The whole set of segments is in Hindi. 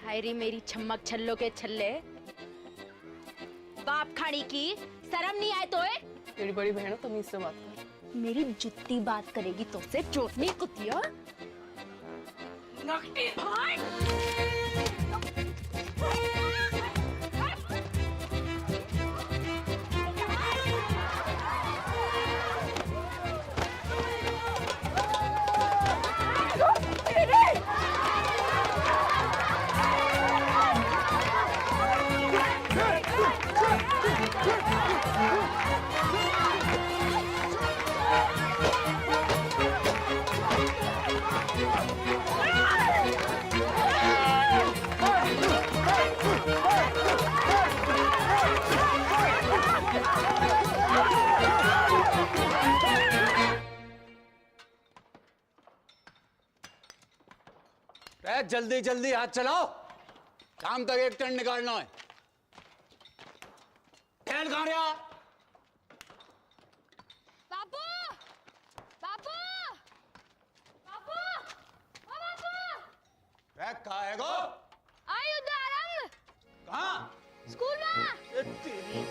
हायरी मेरी छम्मक छल्लो के छल्ले, बाप खाड़ी की शर्म नहीं आए तो? तेरी बड़ी बहन हो, तमीज से बात कर। मेरी जुत्ती बात करेगी तो से चोटनी कुतिया। नकटी भाई। जल्दी जल्दी हाथ चलाओ, शाम तक एक टन निकालना है। ठहर कहाँ रहा? बाबू, बाबू, बाबू, ओ बाबू। कहाँ है गो? आई उदाहरण। कहाँ? स्कूल में। तेरी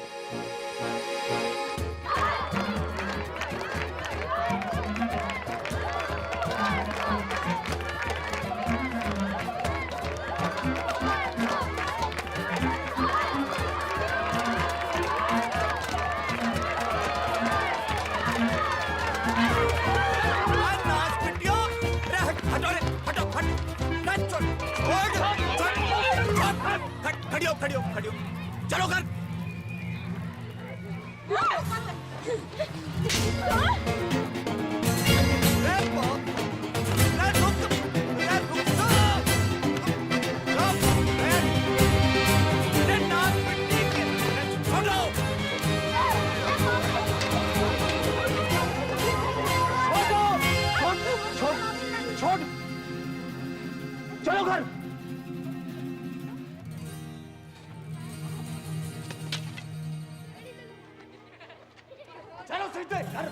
खड़ी हो, चलो कर। चलो घर। चलो सीधे घर।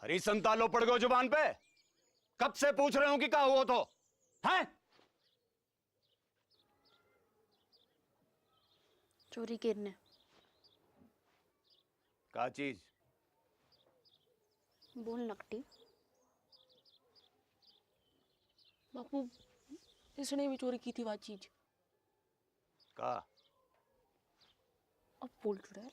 हरी संतालो पड़ गए जुबान पे। कब से पूछ रहे हो कि क्या हुआ तो हैं? चोरी करने। क्या चीज? बोल नकटी। बापू, इसने भी चोरी की थी वो चीज। का? अब बोल चुड़ैल।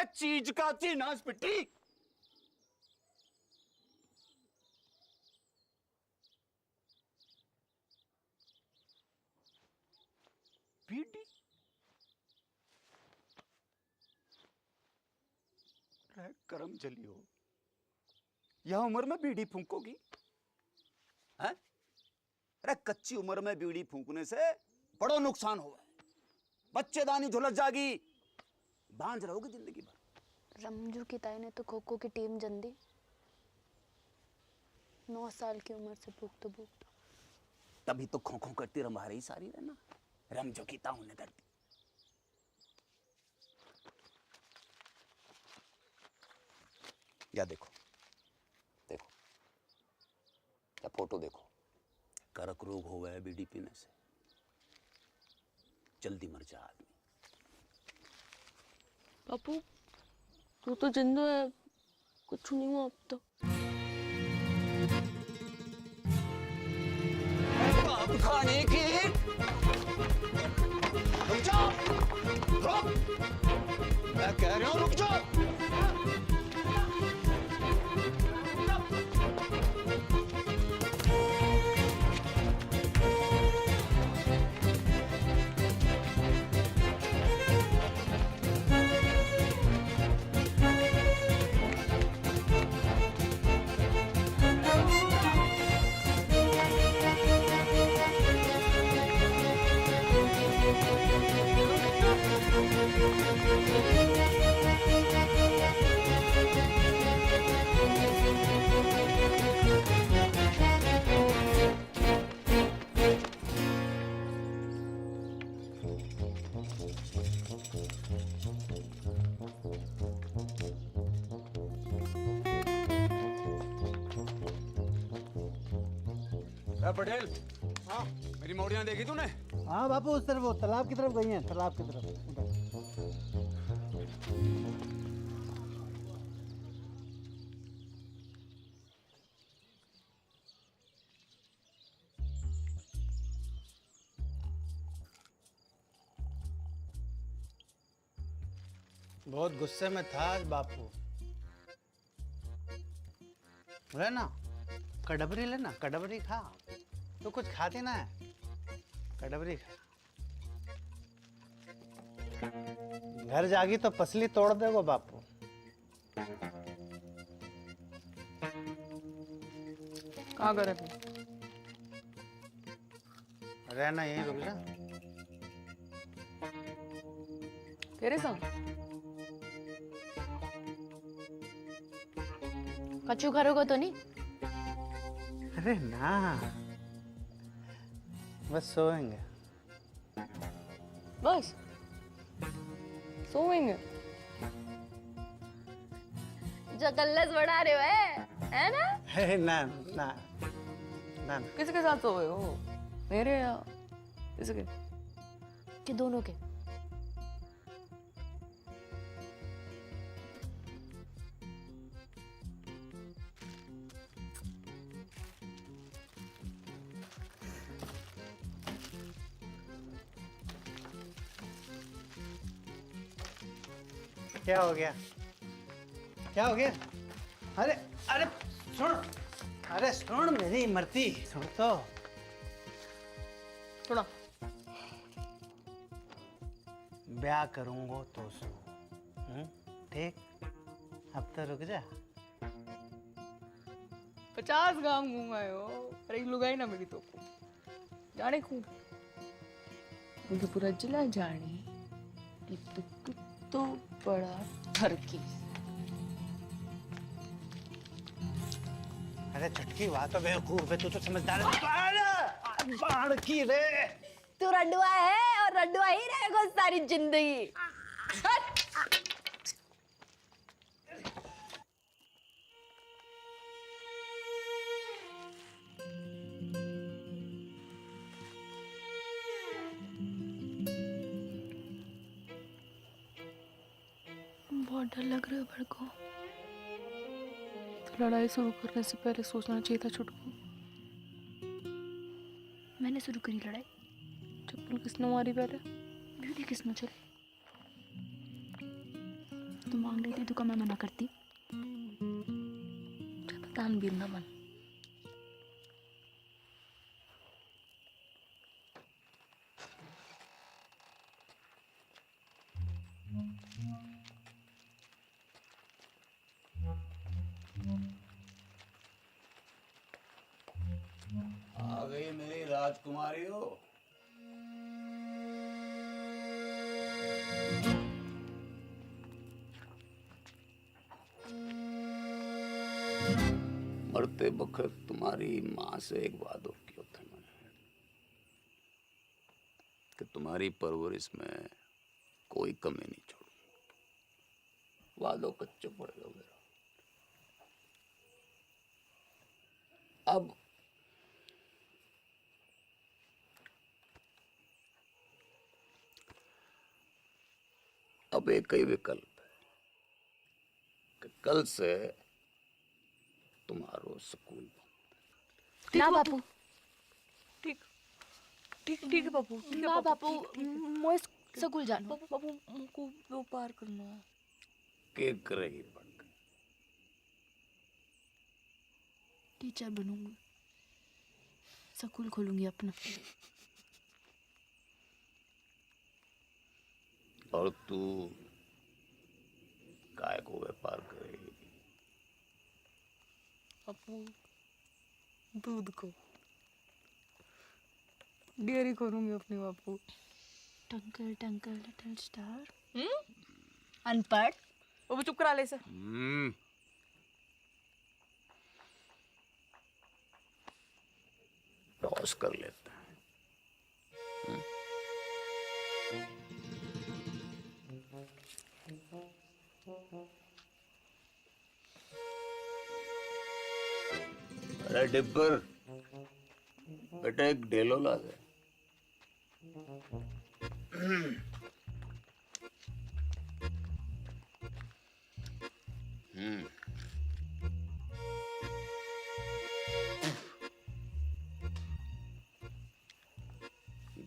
चीज का नाश पिट्टी। बीड़ी? करम चली हो, यह उम्र में बीड़ी फूंकोगी? हैं? अरे कच्ची उम्र में बीड़ी फूंकने से बड़ो नुकसान होगा। बच्चेदानी झुलस जागी, बांझ रहोगे जिंदगी भर। रमजू की ताई ने तो खो खो की टीम जन दी। 9 साल की उम्र से भूखतो भूखतो। तभी तो खो खो करती रंभा रही सारी रहना। रमजो की ताऊ ने कर दी। या देखो देखो, या फोटो देखो। कर्क रोग हो गया बीड़ी पीने से, जल्दी मर जा आदमी। बापू, तू तो जिंदा है, कुछ नहीं हुआ अब तो। अब खाने की रुक जाओ, रुक, मैं कह रहा हूं रुक जाओ। पटेल, हाँ मेरी मौड़ियाँ देखी तूने? हाँ बापू, उस तरफ, वो तालाब की तरफ गई हैं, तालाब की तरफ उधर। बहुत गुस्से में था आज बापू। लेना कड़बरी, लेना कड़बरी खा। तो कुछ खाती ना है, कड़बरी खा। घर जागी तो पसली तोड़ देगो बापू। कहाँ गए थे? रहना यहीं, रुक जा। तेरे संग? कच्चू करोगे तो नहीं? अरे ना, बस सोएंगे। बस सोएंगे? जो कल्लस बढ़ा रहे हो है ना? है ना ना ना। किसके साथ सोए हो? मेरे या किसके? कि दोनों के? क्या हो गया? क्या हो गया? अरे अरे सुन, अरे सुन मेरी इमरती, सुन तो। सुना। ब्याह करूंगा तो सो, ठीक? अब तो रुक जा। 50 गांव घूमाए हो, अरे एक लुगाई ना मिली तो को जाने खूब मुझे पूरा जिला जाने एक तो कुत्तो बड़ा ठरकी। अरे चटकी बात तो बेवकूफ है, तू तो समझदार है। अरे बाढ़ की रे। तू रडुआ है और रडुआ ही रहेगा सारी जिंदगी। बहुत डर लग रहा है बड़ को। तो लड़ाई शुरू करने से पहले सोचना चाहिए था छुटकू। मैंने शुरू करी लड़ाई? चप्पल किसने मारी पहले? ब्यूटी किसने चली? तू मांग रही थी तो मैं मना करती? तान बीर ना मन। आ गई मेरी राजकुमारी हो। मरते वक्त तुम्हारी माँ से एक वादो किया था मैंने कि तुम्हारी परवरिश में कोई कमी नहीं छोड़ूंगा। वादो कच्चो पड़ेगा मेरा। अब एक ही विकल्प है कि कल से तुम्हारो स्कूल बंद। ना बापू, ठीक ठीक ठीक है बापू। ठीक है ना बापू, मोए ठीक। स्कूल जाना। बापू बापू मुझको व्यापार करना है। के करेगी पढ़ के? टीचर बनूंगी, स्कूल खोलूंगी अपना। और तू काय को व्यापार करेगी? बापू दूध को डेयरी खोलूंगी अपनी बापू। टंकल टंकल लिटिल स्टार। अनपढ़। बापू चुप करा ले से। टॉस कर लेते हैं। अरे डिब्बर, बेटा एक डेलो ला दे।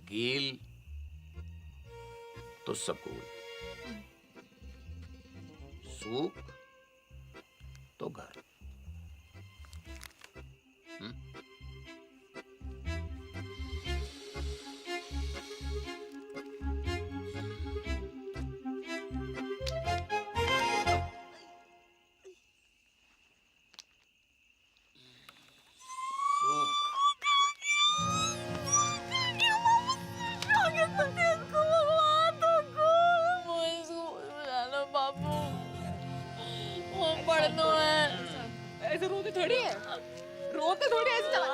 गील तो सकून, सूख तो घर। ऐसे रोते थोड़ी है, रोते थोड़ी ऐसे चला।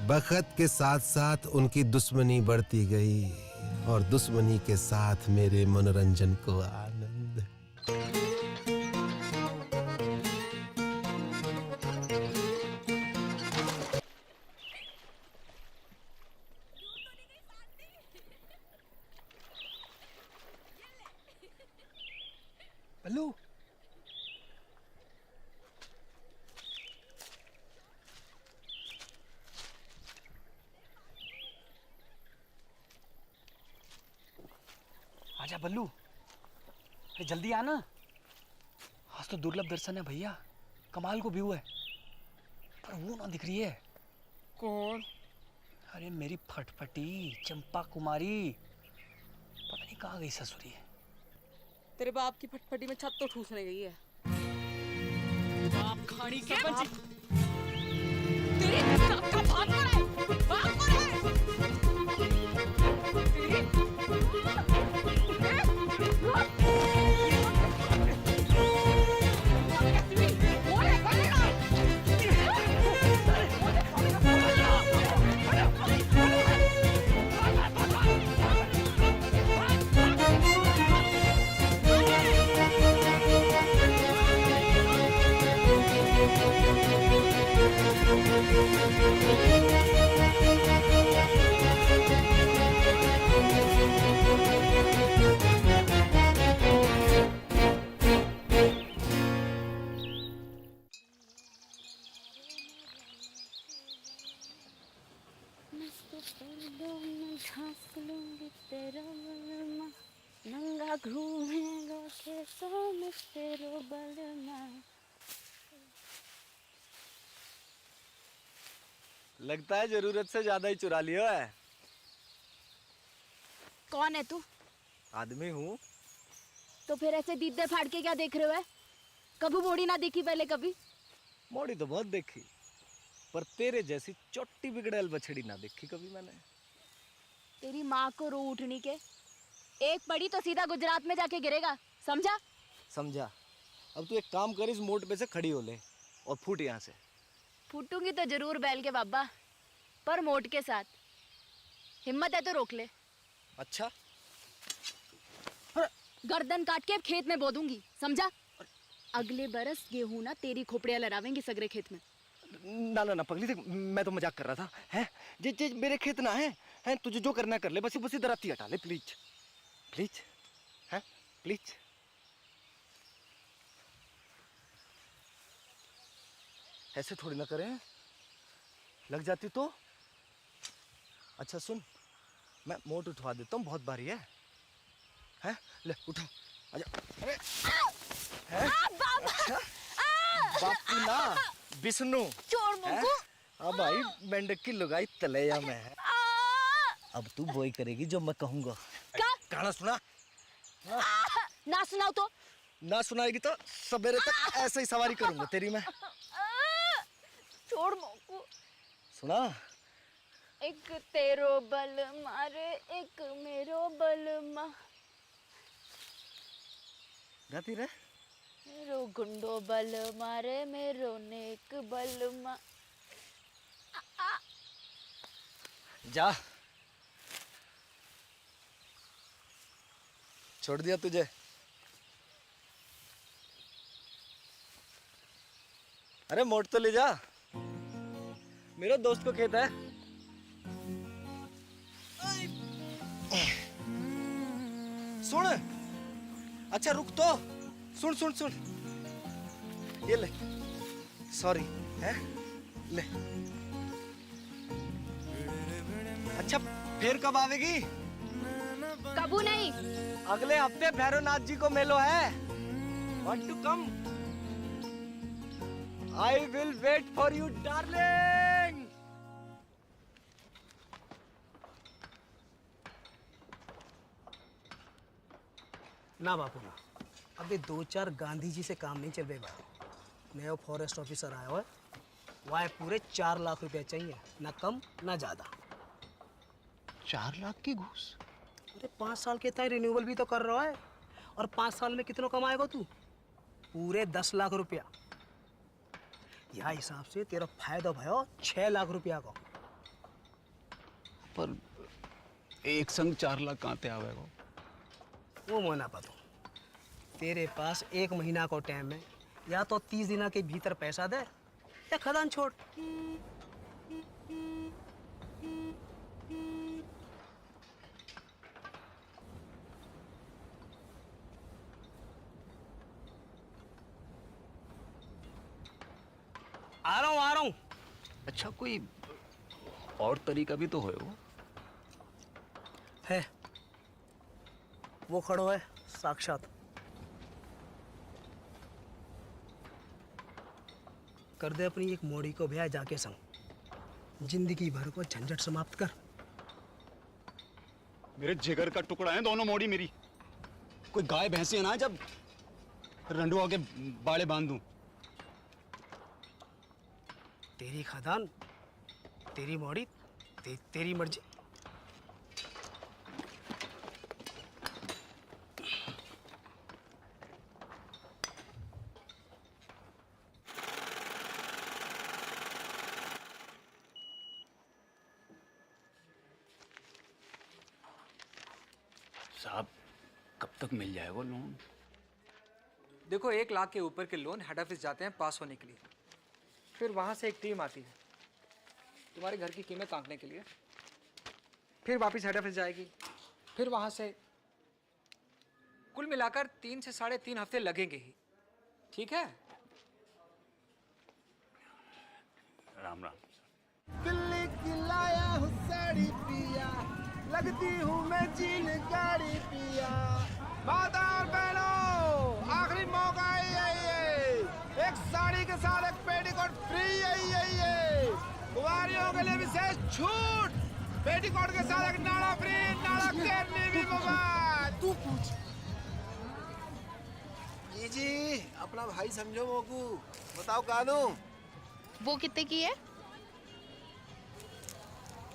बखत के साथ साथ उनकी दुश्मनी बढ़ती गई और दुश्मनी के साथ मेरे मनोरंजन को आनंद। बल्लू, आजा बल्लू, अरे जल्दी आना। आज तो दुर्लभ दर्शन है भैया, कमाल को व्यू है, पर वो ना दिख रही है। कौन? अरे मेरी फटफटी चंपा कुमारी, पता नहीं कहाँ गई ससुरी है। तेरे बाप की फटफटी में छत तो ठूसने गई है। बाप खाड़ी के बच्ची, तेरे बाप का बाप कौन है? बाप कौन है? नंगा घूमेगा खेतों में तेरो बलमा। लगता है जरूरत से ज्यादा ही चुरा लिया है। कौन है तू? आदमी हूँ। तो फिर ऐसे दीदे फाड़ के क्या देख रहे हो? कभी मोड़ी ना देखी पहले कभी? मोड़ी तो बहुत देखी, पर तेरे जैसी चोटी बिगड़ैल बछड़ी ना देखी कभी मैंने। तेरी माँ को रो उठनी के, एक पड़ी तो सीधा गुजरात में जाके गिरेगा, समझा? समझा। अब तू एक काम कर, इस मोड़ पे से खड़ी हो ले और फूट यहाँ से। फूटूंगी तो जरूर बैल के बाबा, पर मोट के साथ। हिम्मत है तो रोक ले। अच्छा, गर्दन काट के खेत में बो दूंगी, समझा? अगले बरस गेहूं ना तेरी खोपड़ियां लड़ावेंगी सगरे खेत में। ना ना ना पगली, देख मैं तो मजाक कर रहा था। हैं जे मेरे खेत ना है, हैं तुझे जो करना कर ले, बस बस इधर आती हटा ले प्लीज प्लीज, हैं प्लीज। ऐसे थोड़ी ना करें, लग जाती तो। अच्छा सुन, मैं मोट उठवा देता हूँ, बहुत भारी है। हैं ले उठा, आजा। अरे हैं? अच्छा बापू ना विष्णु चोर मुंगू। हाँ भाई, मेंढक की लुगाई तलैया में है। अब तू वही करेगी जो मैं कहूँगा। क्या? गाना सुना? ना सुनाओ तो? ना सुनाएगी तो सवेरे तक ऐसे ही सवारी करूंगा तेरी मैं। छोड़ मुंगू। सुना? एक तेरो बल मारे, एक मेरो बल मा। गाती रहे। मेरो गुंडो बल मारे, मेरो नेक बल मा। जा, छोड़ दिया तुझे। अरे मोट तो ले जा, मेरे दोस्त को खेत है। सुन, अच्छा रुक तो, सुन सुन सुन, ये ले, सॉरी है, ले। अच्छा फिर कब आवेगी? कबू नहीं। अगले हफ्ते भैरवनाथ जी को मेलो है। Want to come? I will wait for you, darling. ना बापू ना, अभी 2-4 गांधी जी से काम नहीं चल रहे भाई। नया फॉरेस्ट ऑफिसर आया हुआ है, वह पूरे 4 लाख रुपया चाहिए, ना कम ना ज्यादा। 4 लाख की घूस? अरे 5 साल के तय रिन्यूअल भी तो कर रहा है, और 5 साल में कितना कमाएगा तू? पूरे 10 लाख रुपया। यह हिसाब से तेरा फायदा भयो 6 लाख रुपया का। पर एक संग 4 लाख कहाँ ते आवेगा? वो मोना पतो, तेरे पास 1 महीना को टाइम है, या तो 30 दिन के भीतर पैसा दे या खदान छोड़। आ रहा हूँ। अच्छा कोई और तरीका भी तो है वो? है, वो खड़ो है साक्षात। कर दे अपनी एक मोड़ी को ब्याह जाके संग, जिंदगी भर को झंझट समाप्त कर। मेरे जिगर का टुकड़ा है दोनों मोड़ी मेरी। कोई गाय भैंसी है ना जब रंडुआ के बाड़े बांध दूं। तेरी खदान, तेरी मोड़ी, तेरी मर्जी। साहब कब तक मिल जाए वो लोन? देखो 1 लाख के ऊपर के लोन हेड ऑफिस जाते हैं पास होने के लिए, फिर वहाँ से एक टीम आती है तुम्हारे घर की कीमत आंकने के लिए, फिर वापस हेड ऑफिस जाएगी, फिर वहाँ से कुल मिलाकर 3 से 3.5 हफ्ते लगेंगे ही। ठीक है? राम राम। दिल्ली की लाया हूँ साड़ी पिया, लगती हूँ मैं जीन गाड़ी पिया। माता और बहनों, आखिरी मौका है ये, एक साड़ी के साथ एक पेटीकोट फ्री है। कुंवारियों के लिए विशेष छूट, पेटीकोट के साथ एक नाड़ा फ्री, नाड़ा केरनी भी मुफ्त। तू पूछ। जी अपना भाई समझो मोकू, बताओ कानू वो कितने की है?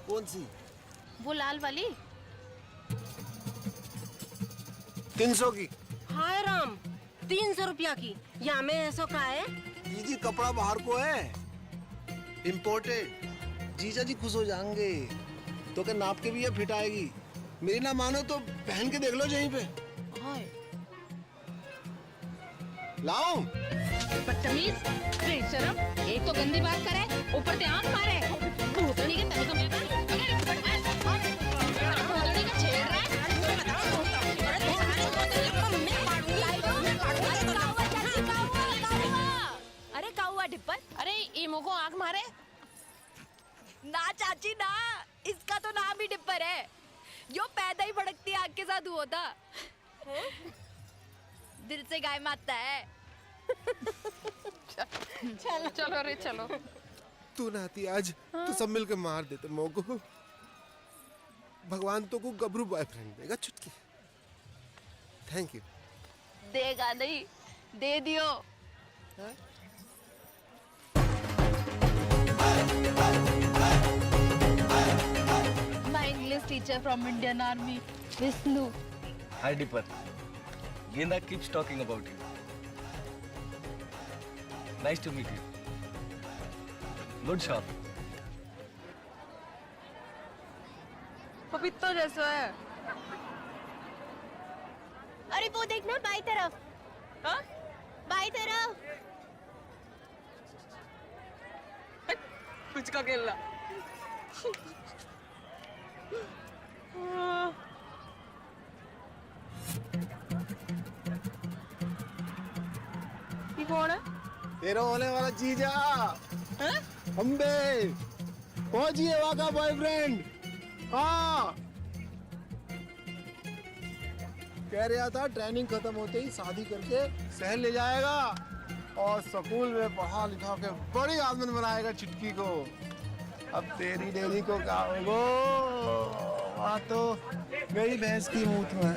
कौन सी? वो लाल वाली। 300 की। हाय राम, 300 रुपया की। या में ऐसा का है? जी कपड़ा बाहर को है, इम्पोर्टेड। जीजा जी खुश हो जाएंगे, तो क्या नाप के भी ये फिट आएगी। मेरी ना मानो तो पहन के देख लो यहीं पे। हाय लाओ। बदतमीज, बेशरम, एक तो गंदी बात करे, ऊपर से आंख मारे। भूतनी के तरीका में भूतनी का छेड़ रहा है। अरे काउआ डिप्पर, अरे ईमो को आंख मारे। ना चाची ना, इसका तो नाम ही डिप्पर है। जो पैदा ही भड़कती आग के साथ हुआ था। दिल से गाय मारता है। चलो रे चलो। तू ना आती आज तो सब मिलकर मार देते मोको। भगवान तो को गबरू बॉयफ्रेंड देगा चुटकी। Thank you. देगा नहीं, दे दियो। My English teacher from Indian army, Vishnu. Hi Dipper. Genda keeps talking about you. Nice to meet you. Good shop. पपीता जैसा है। अरे वो देखना बाई तरफ। हाँ? बाई तरफ। पिचका खेलना। ये कौन है? तेरा होने वाला जीजा अम्बे फौजी है, वहाँ का बॉयफ्रेंड। हाँ कह रहा था ट्रेनिंग खत्म होते ही शादी करके शहर ले जाएगा और स्कूल में पढ़ा लिखा के बड़ी आदमी बनाएगा चिटकी को। अब तेरी डेरी को क्या होगो, वहाँ तो मेरी भैंस की मूत में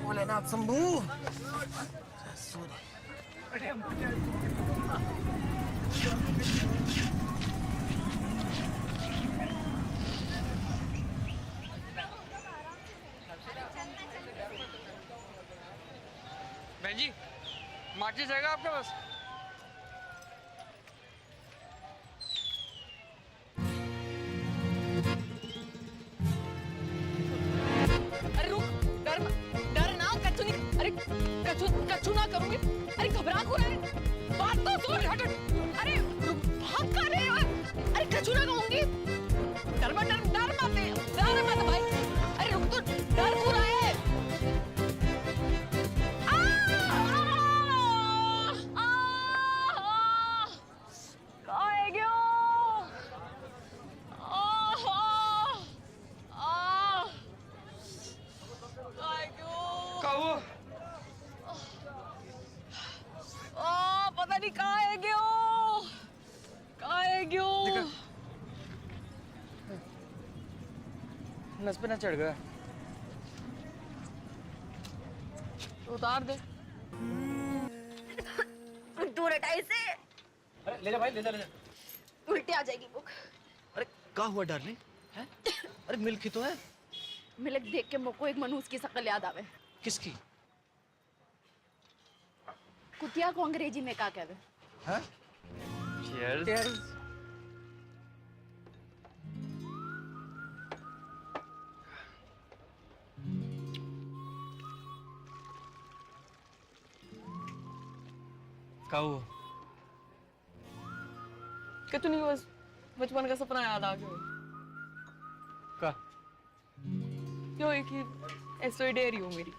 भोलेनाथ शंभू। बहन जी, माचिस रहेगा आपके पास? अरे रुक, डर ना, कच्चू नहीं, अरे कच्चू ना करूंगी। अरे घबरा क्यों रहा है? बात तो सुन, हट। अरे रुक, भाग कर रहे हो? अरे कच्चू ना कहूंगी। डर मत भाई। अरे रुक तो, डर क्यों रहा है? पता नहीं कहाँ है क्यों? नस पे ना चढ़ गया। तो उतार दे। दूर हटा इसे, अरे ले जा भाई, ले जा। उल्टी आ जाएगी बुक। अरे क्या हुआ डार्लिंग? हैं? अरे मिल्क ही तो है। मिल्क देख के मुझको एक मनूस की शक्ल याद आवे। किसकी? कुतिया को अंग्रेजी में क्या कहवे? हैं? Cheers. क्या हुआ? कच्चू नहीं, बस बचपन का सपना याद आ गया। क्या? क्यों एक ही ऐसो डेरी हो मेरी।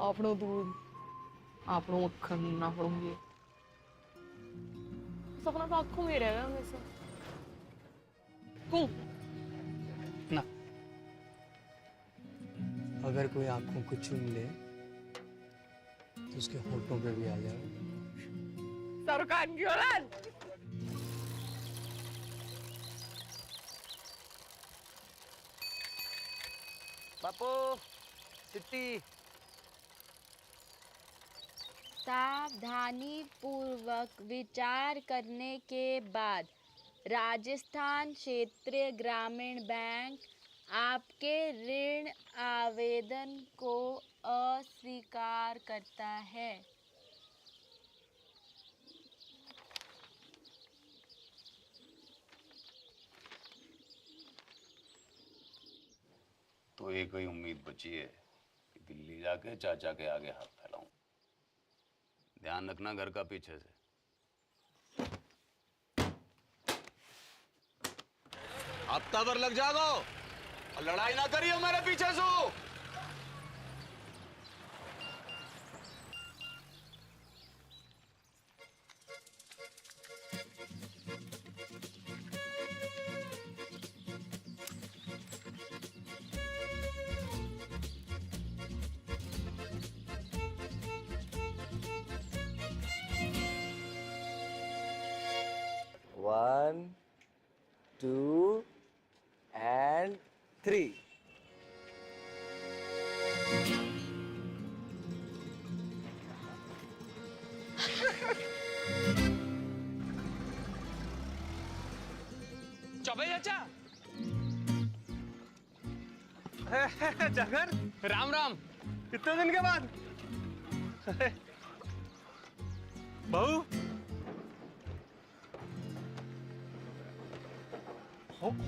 आपनो दूध, आपनो मक्खन, आपनो ये सपना तो आंखों में रहेगा हमेशा। क्यों? ना, अगर कोई आंखों को चूम ले तो उसके होठों पे भी आ जाए। सरकार की औलाद। बापू सिट्टी। सावधानी पूर्वक विचार करने के बाद राजस्थान क्षेत्रीय ग्रामीण बैंक आपके ऋण आवेदन को अस्वीकार करता है। तो एक ही उम्मीद बची है कि दिल्ली जाके चाचा के आगे हाथ फैलाऊं। ध्यान रखना घर का पीछे से। हफ्ता भर लग जागो और लड़ाई ना करियो मेरे पीछे से। One, 2 and 3. चौबे चाचा। जगन, राम राम। कितने दिन के बाद? बहू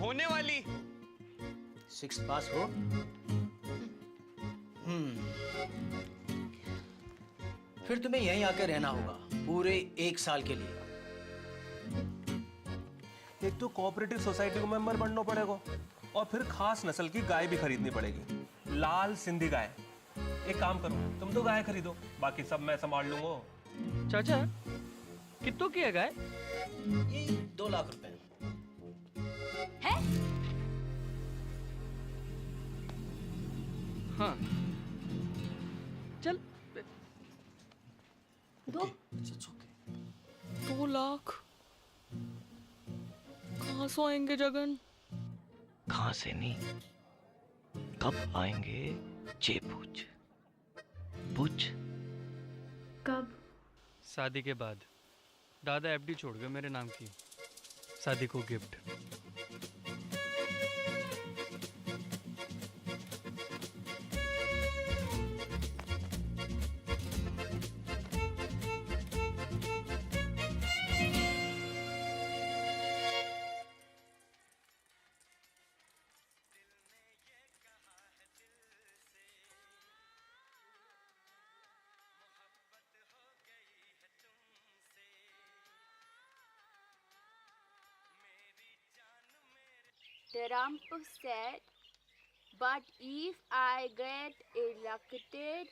होने वाली 6 पास हो। फिर तुम्हें यहीं आके रहना होगा पूरे 1 साल के लिए। एक तो कोऑपरेटिव सोसाइटी को मेंबर बनना पड़ेगा और फिर खास नस्ल की गाय भी खरीदनी पड़ेगी, लाल सिंधी गाय। एक काम करो, तुम तो गाय खरीदो, बाकी सब मैं संभाल लूंगा। चाचा कितनों की है गाय? ये 2 लाख रुपए। है? हाँ चल। 2 लाख कहाँ से आएंगे जगन? कहाँ से नहीं, कब आएंगे ये पूछ। पूछ। कब? शादी के बाद। दादा एफडी छोड़ गए मेरे नाम की, शादी को gift. The Rampu said, but if I get elected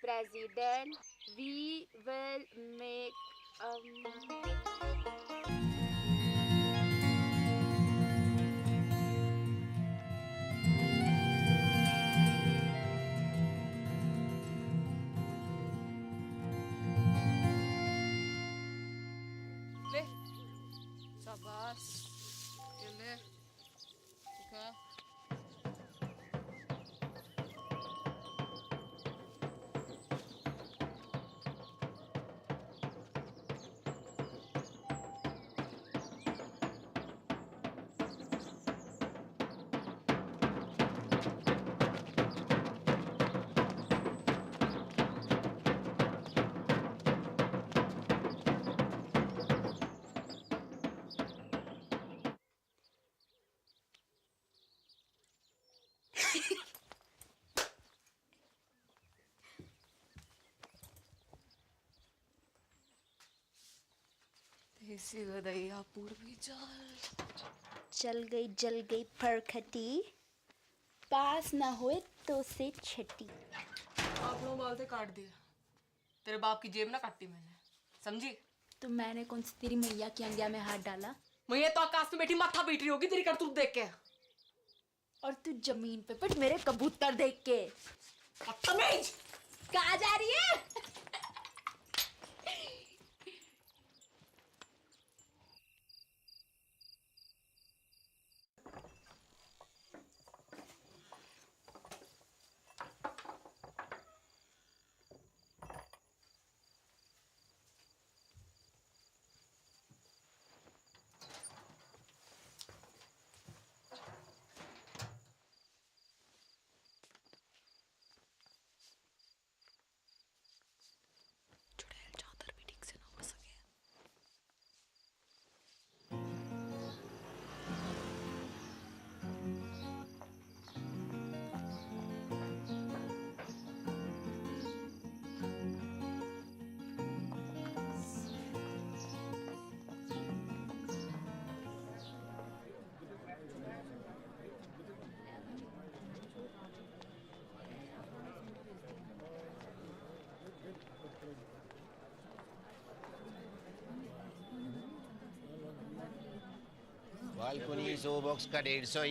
president, we will make ले शाबाश, ये ले खा। देसी गदैया पूर्वी चल गई फरखटी, पास ना होए तो से छटी। आप लोग बाल से काट दिया, तेरे बाप की जेब ना काटी मैंने, समझी? तो मैंने कौन सी तेरी मैया की अंगिया में हाथ डाला? मैं तो आकाश में बैठी माथा पीट रही होगी तेरी करतूत देख के। और तू जमीन पे पिट मेरे कबूतर देख के। बदतमीज! कहाँ जा रही है? बालकोनी 100 बॉक्स का 150,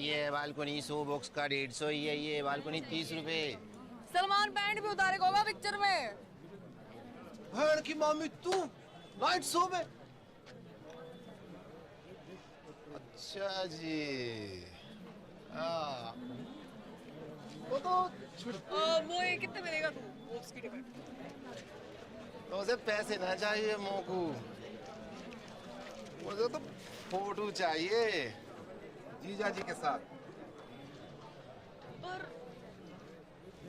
ये बालकोनी 100 बॉक्स का 150, ये बालकोनी 30 रुपए। सलमान पैंट भी उतारे होगा पिक्चर में। भैन की मामी तू नाइट शो में? अच्छा जी, हाँ वो तो वो ये कितने मिलेगा तू बॉक्स की टिकट? तो उसे पैसे ना चाहिए मोकू, मुझे तो फोटो चाहिए जीजा जी के साथ। पर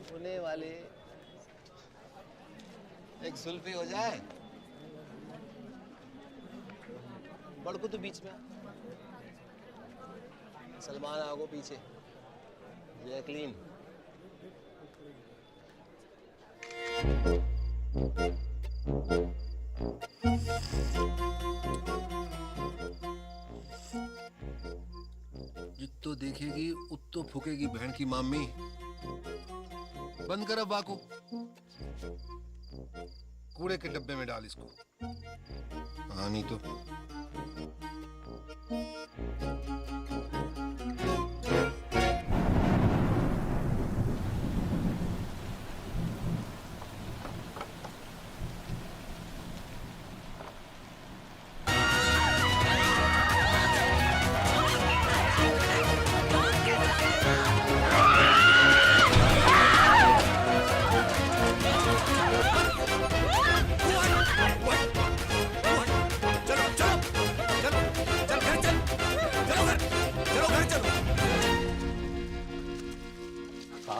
होने वाले एक सुल्फी हो जाए। बड़कू तो बीच में, सलमान आगो पीछे, जैकलीन। जित्तो देखेगी उत्तो फूकेगी बहन की मामी। बंद कर अब बाको, कूड़े के डब्बे में डाल इसको। हाँ नहीं तो क्या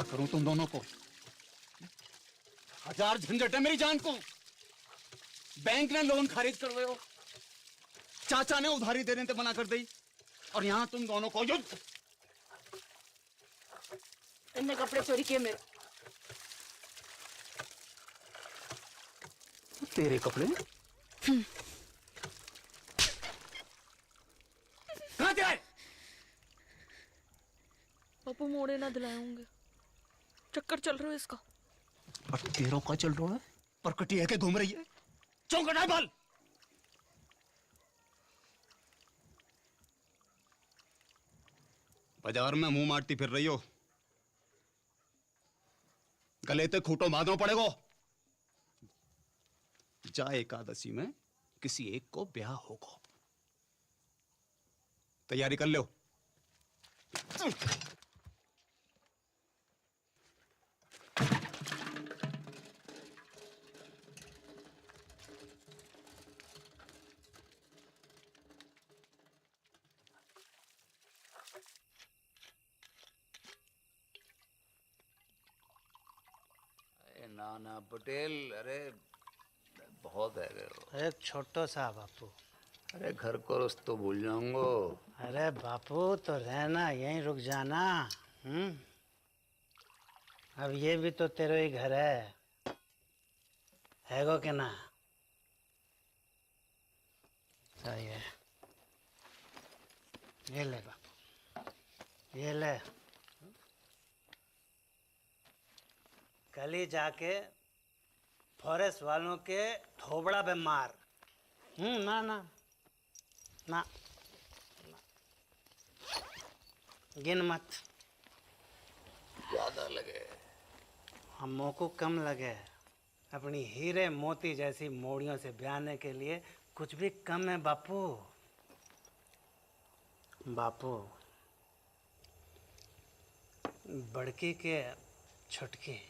करूं तुम दोनों को? हजार झंझट है मेरी जान को। बैंक ने लोन खारिज कर रहे हो, चाचा ने उधारी देने से मना कर दी, और यहां तुम दोनों को युद्ध। इनने कपड़े चोरी किए मेरे। तेरे कपड़े कहां से आए? पापू मोड़े ना दिलाए होंगे, चक्कर चल रहा है इसका। और तेरों का चल रहा है, परकटी है के घूम रही है, चौंकड़ा बाल। बाजार में मुंह मारती फिर रही हो, गले ते खूंटो बांधना पड़ेगा। जा एकादशी में किसी एक को ब्याह होगा, तैयारी कर लो। नाना पटेल, अरे बहुत है गए। एक छोटो सा बापू। अरे घर को रस्तो भूल जाऊंगो। अरे बापू तो रहना, यहीं रुक जाना। अब ये भी तो तेरे ही घर है गो के ना? सही है, ये ले बापू, ये ले। कल ही जाके फॉरेस्ट वालों के थोबड़ा पे मार। ना ना ना, गिन मत, ज्यादा लगे। हमों को कम लगे। अपनी हीरे मोती जैसी मोड़ियों से ब्याहने के लिए कुछ भी कम है बापू। बापू, बड़की के छुटकी।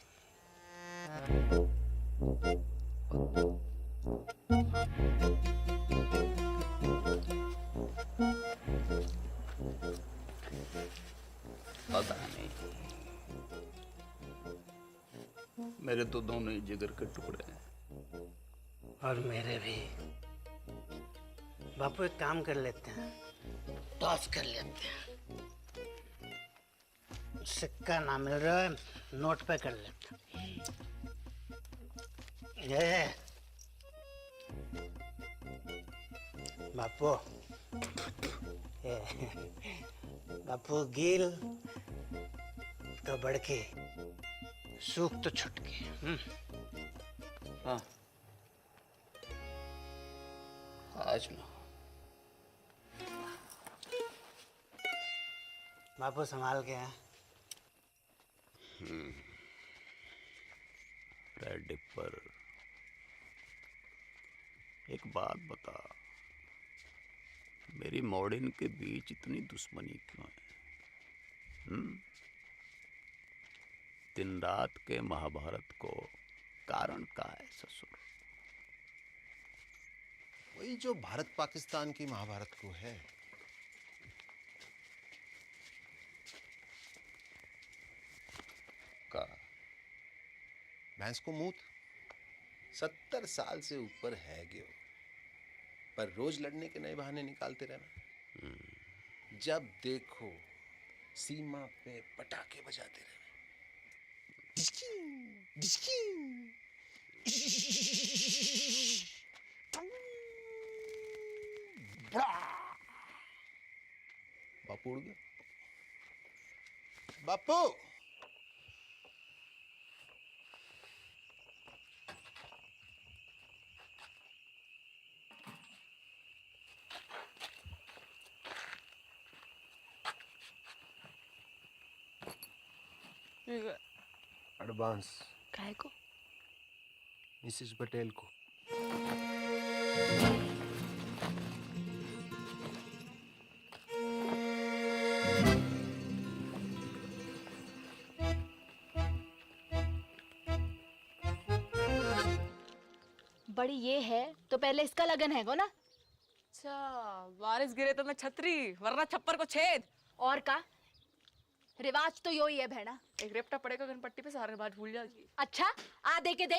पता नहीं, मेरे तो दोनों ही जिगर के टुकड़े हैं। और मेरे भी। बापू एक काम कर लेते हैं, टॉस कर लेते हैं। सिक्का ना मिल रहा है, नोट पे कर लेते हैं। ये बापू, बापू गिल तो बड़के, सूख तो छुटके। हाँ, आज ना। बापू संभाल के हैं। रेड डिपर, एक बात बता, मेरी मॉर्डन के बीच इतनी दुश्मनी क्यों है? दिन रात के महाभारत को कारण का है ससुर? वही जो भारत पाकिस्तान की महाभारत को है। का भैंस को मूत 70 साल से ऊपर है गयो, पर रोज लड़ने के नए बहाने निकालते रहना। जब देखो सीमा पे पटाखे बजाते रहना। बापू उड़ गया। बापू एडवांस काय को? मिसेस पटेल को। बड़ी ये है तो पहले इसका लगन है को ना। अच्छा, बारिश गिरे तो मैं छतरी, वरना छप्पर को छेद। और का रिवाज तो यो ही है बहना। एक रेपटा पड़ेगा गणपट्टी पे, सारे बात भूल जाएगी। अच्छा आ दे के दे।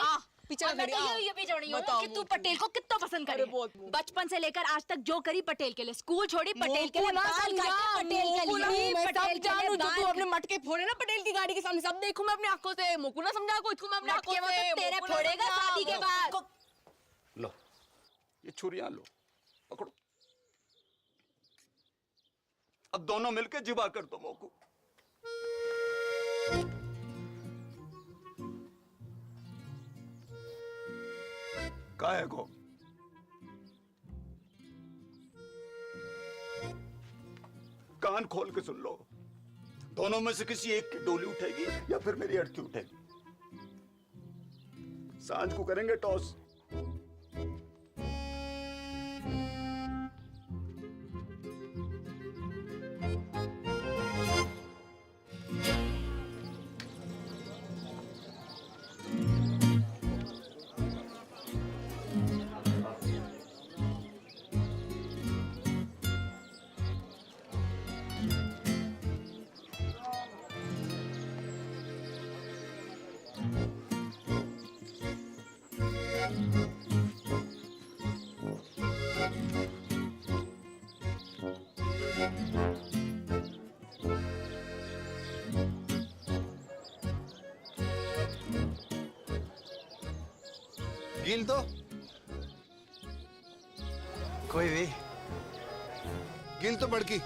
पीछे और मैं खड़ी, तो आ। ये भी जोड़ी हूँ बताओ कि तू मुझे। पटेल को कितना पसंद करे। अरे बहुत। बचपन से लेकर आज तक जो करी पटेल के लिए, स्कूल छोड़ी पटेल के लिए, मोकू ना बाल समझा, काटे पटेल के मोकू लिए, नहीं, मैं सब पटेल के जानू लिए जो तू बाल अपने मटके फोड़े ना पटेल की गाड़ी के सामने, सब देखूं मैं अपनी आंखों से। मोकू ना समझा को, इसको मैं अपनी आंखों मटके वो से। तो तेरे मोकू ना फोड़ेगा समझा, शादी के बाद। लो ये छुरियां लो, पकड़ो। अब दोनों मिलके जिबा कर दो मोकू। का है को? कान खोल के सुन लो, दोनों में से किसी एक की डोली उठेगी या फिर मेरी अर्थी उठेगी। सांझ को करेंगे टॉस। गिल तो कोई भी। गिल तो बड़की।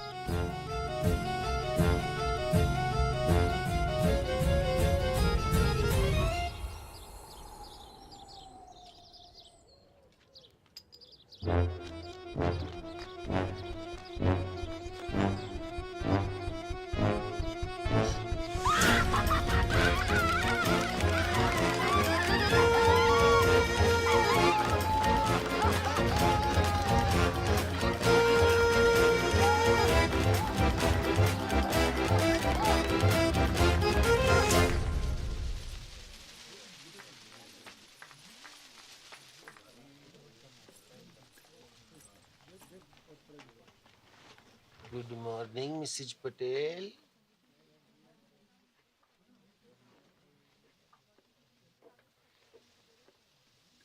Good morning Mrs Patel.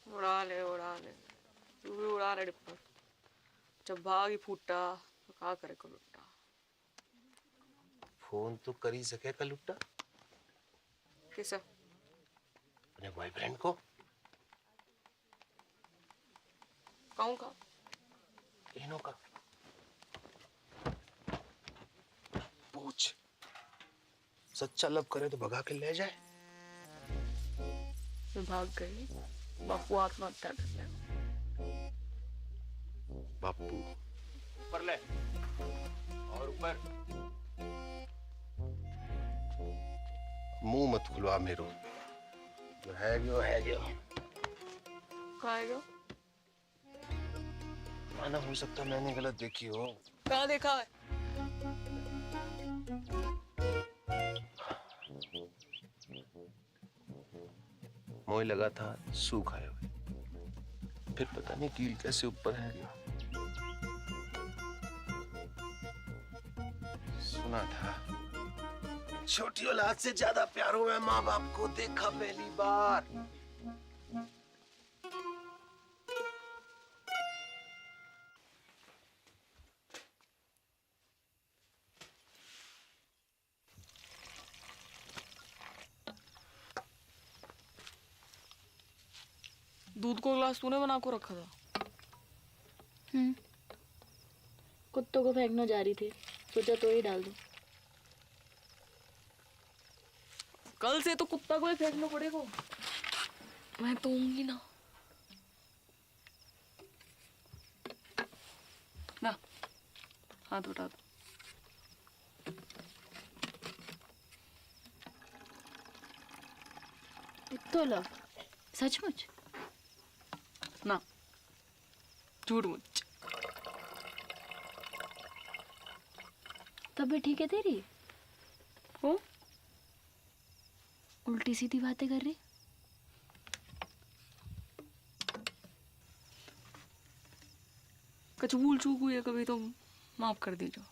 उड़ा ले तू भी उड़ा ले डिप्पर। जब भाग ही फूटा तो का करे को लुट्टा। फोन तो कर ही सके का लुट्टा किसे? अपने बॉयफ्रेंड को। कहूँ का? इनो का पूछ। सच्चा लब करे तो भगा के ले जाए। मैं भाग गई, बापू आत्महत्या कर ले। बापू ऊपर ले और ऊपर। मुंह मत खुलवा मेरो। जो है जो है जो। खाएगा? माना हो सकता मैंने गलत देखी हो। कहाँ देखा है? मोह लगा था सूख आए हुए, फिर पता नहीं कील कैसे ऊपर है गया। सुना था छोटी औलाद से ज्यादा प्यार हुआ है माँ बाप को। देखा पहली बार। दूध को गिलास तूने बना को रखा था। कुत्तों को फेंकना जा रही थी, सोचा तो ही डाल दूं। कल से तो कुत्ता को ही फेंकना पड़ेगा। मैं तो होंगी ना। ना हाथ उठा दो। तो लो, सचमुच ना, झूठ मुझ। तबीयत ठीक है तेरी? हो उल्टी सीधी बातें कर रही। कुछ भूल चूक हुई है कभी तो माफ कर दीजिए।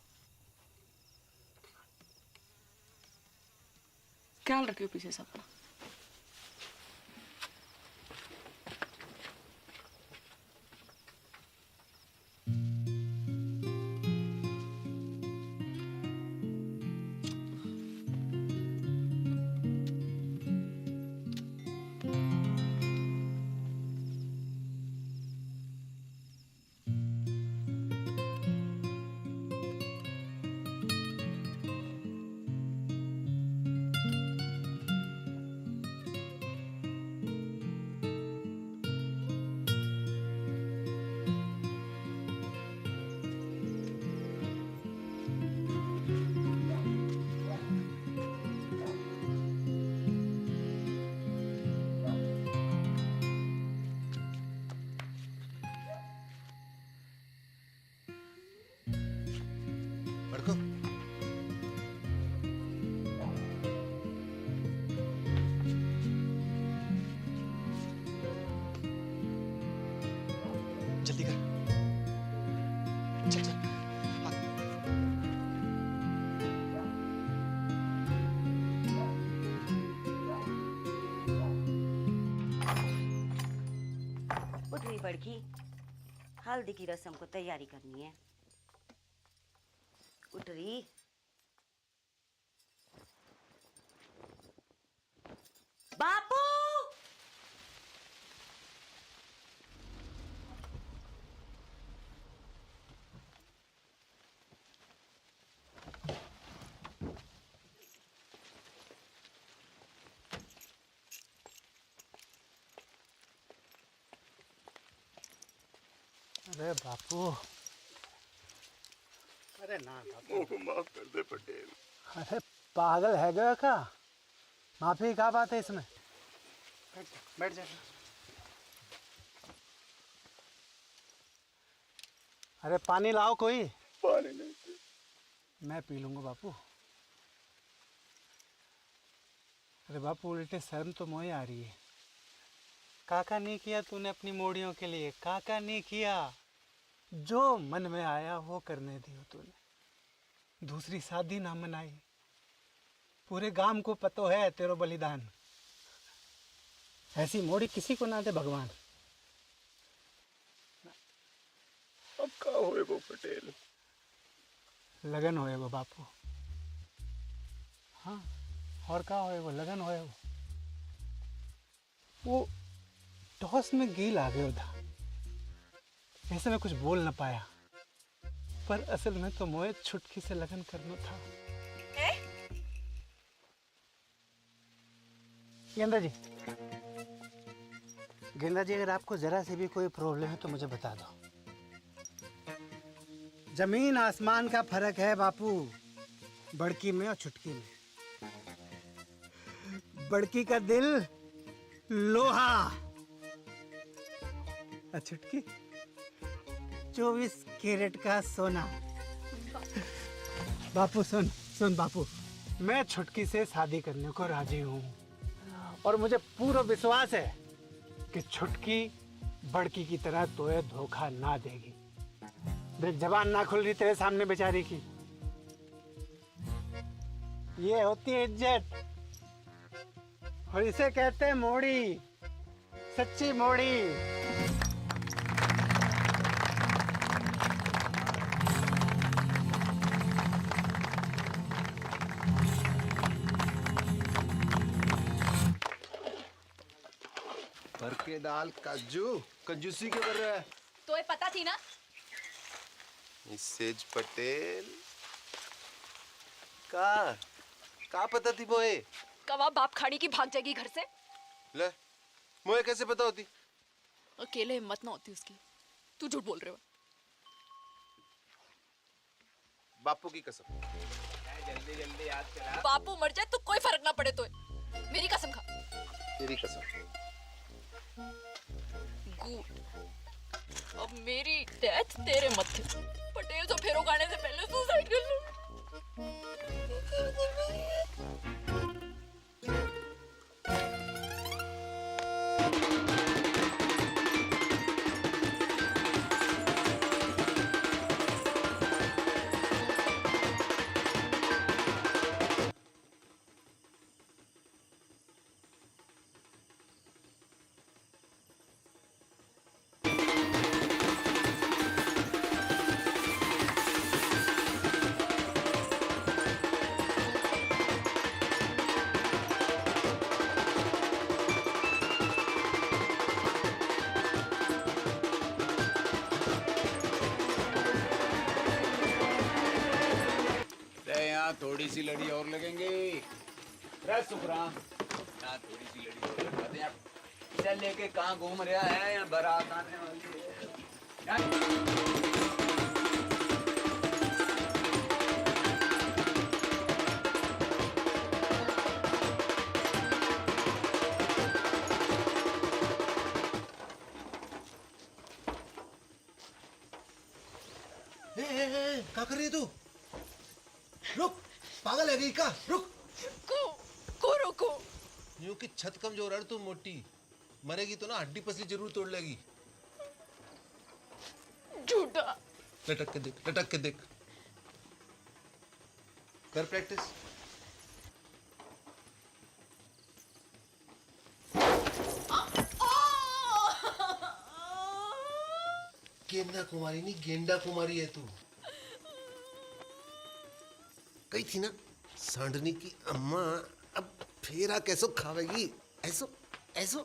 ख्याल रखियो पीछे से अपना। बड़को जल्दी कर। चल चल उठ रही बड़की, हल्दी की रस्म को तैयारी करनी है। उठ रही। बापू अरे बापू, अरे ना बापू, को माफ कर दे पटेल। अरे पागल है गया का? माफी क्या बात है इसमें? बैठ जा। अरे पानी लाओ कोई। पानी नहीं। मैं पी लूंगा बापू। अरे बापू उल्टे शर्म तो मोए आ रही है। काका नहीं किया तूने अपनी मोड़ियों के लिए, काका नहीं किया। जो मन में आया वो करने दियो तूने। दूसरी शादी ना मनाई। पूरे गांव को पतो है तेरो बलिदान। ऐसी मोड़ी किसी को ना दे भगवान। अब का होएगो पटेल? लगन होएगो बापू। हाँ, और का होएगो? लगन होएगो। वो टॉस में गेल आ गया था, ऐसे में कुछ बोल न पाया, पर असल में तो मोए छुटकी से लगन करना था। गेंदा जी, गेंदा जी, अगर आपको जरा से भी कोई प्रॉब्लम है तो मुझे बता दो। जमीन आसमान का फर्क है बापू, बड़की में और छुटकी में। बड़की का दिल लोहा और छुटकी 24 कैरेट का सोना। बापू सुन सुन बापू, मैं छुटकी से शादी करने को राजी हूँ और मुझे पूरा विश्वास है कि छुटकी बड़की की तरह तोए धोखा ना देगी। देख जबान ना खुल रही तेरे सामने बेचारी की। ये होती है इज्जत और इसे कहते हैं मोड़ी, सच्ची मोड़ी। भर के दाल काजू कंजूसी क्यों कर रहा है? तो ये पता थी ना? मिसेज पटेल का पता थी मोए? कवा बाप खाड़ी की भाग जाएगी घर से। ले मोए कैसे पता होती? अकेले हिम्मत ना होती उसकी। तू झूठ बोल रहे हो। बापू की कसम। बापू मर जाए तो कोई फर्क ना पड़े तो मेरी कसम खा। तेरी कसम। गुड। अब मेरी डेथ तेरे मत्थे। पटेल तो फेरो खाने से पहले सुसाइड कर लो। थोड़ी सी लड़ी और लगेंगे। सुखराम यहाँ थोड़ी सी लड़ी और लगवाते हैं। चल लेके कहाँ घूम रहा है? यहाँ बारात आने वाली है। क्या कर रही है तू? रुक, पागल है गई का? रुक। को रोको। यूं कि छत कमजोर है तू मोटी, मरेगी तो ना हड्डी पसली जरूर तोड़ लेगी। झूठा। लटक के देख, लटक के देख। कर प्रैक्टिस। गेंदा कुमारी नहीं, गेंडा कुमारी है तू। कही थी ना सांडनी की अम्मा अब फेरा कैसो खावेगी? ऐसो ऐसो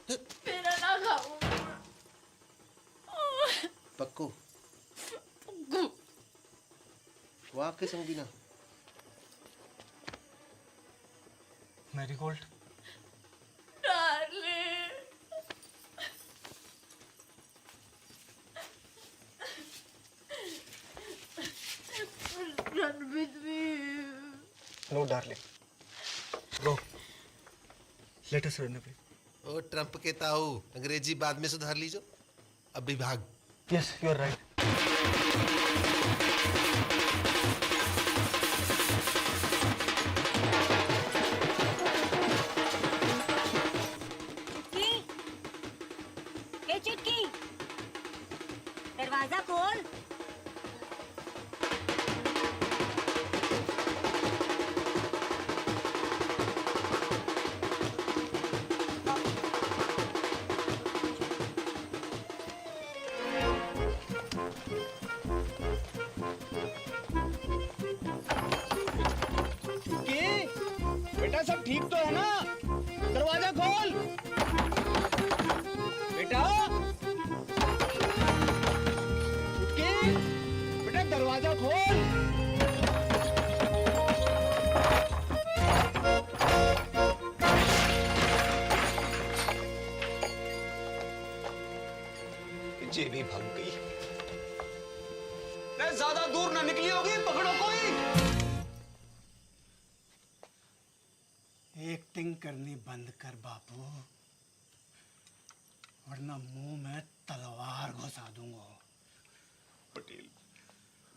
फेरा ना खाऊं। पक्को वाह के संग बिना marigold. Run with me. No, darling. Go. Let us run away. O Trump के ताऊ, अंग्रेजी बाद में सुधार लीजो। अभी भाग। Yes, you are right. चुटकी, ए चुटकी, दरवाजा खोल। बेटा सब ठीक तो है ना? दरवाजा खोल बेटा। बेटा दरवाजा खोल। जे भी भाग गई। नहीं ज्यादा दूर ना निकली होगी, पकड़ो कोई। एक्टिंग करनी बंद कर बापू, वरना मुंह में तलवार घुसा दूंगा। पटेल,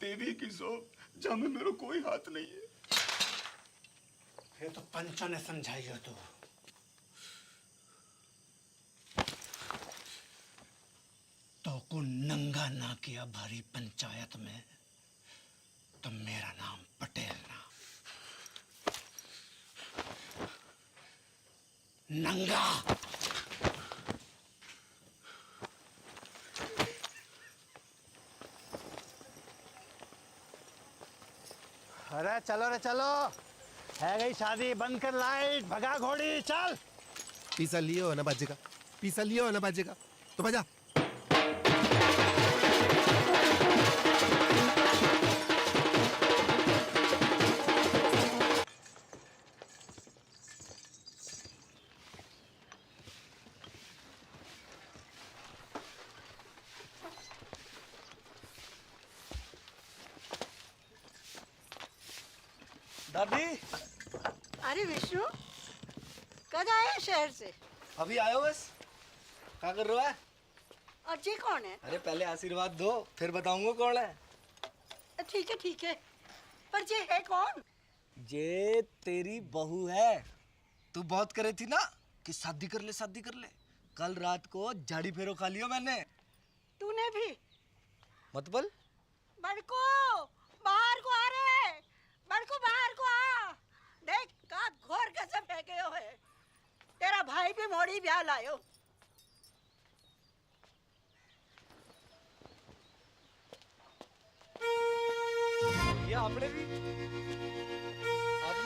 देवी की सौंप जहाँ में मेरा कोई हाथ नहीं है। ये तो पंचा ने समझाई हो तो को नंगा ना किया भरी पंचायत में तो मेरा नाम पटेल ना, नंगा। अरे चलो रे चलो, है गई शादी, बंद कर लाइट, भगा घोड़ी, चल। पीसा लियो ना बाजेगा, पीसा लियो ना बाजेगा, तो बजा। दादी अरे विष्णु, कब आए शहर से? अभी आयो बस। क्या कर रहा है? और जी कौन है? अरे पहले आशीर्वाद दो, फिर बताऊंगा कौन है। ठीक है, पर ये है कौन? ये तेरी बहू है। तू बहुत करे थी ना कि शादी कर ले। कल रात को झाड़ी फेरो खा लियो मैंने। तूने भी? मतलब? बड़को बाहर को आ रे, बड़को बाहर को आ। देख का घोर कसम है गयो है। तेरा भाई भी मोड़ी ब्याह लायो। ये आपने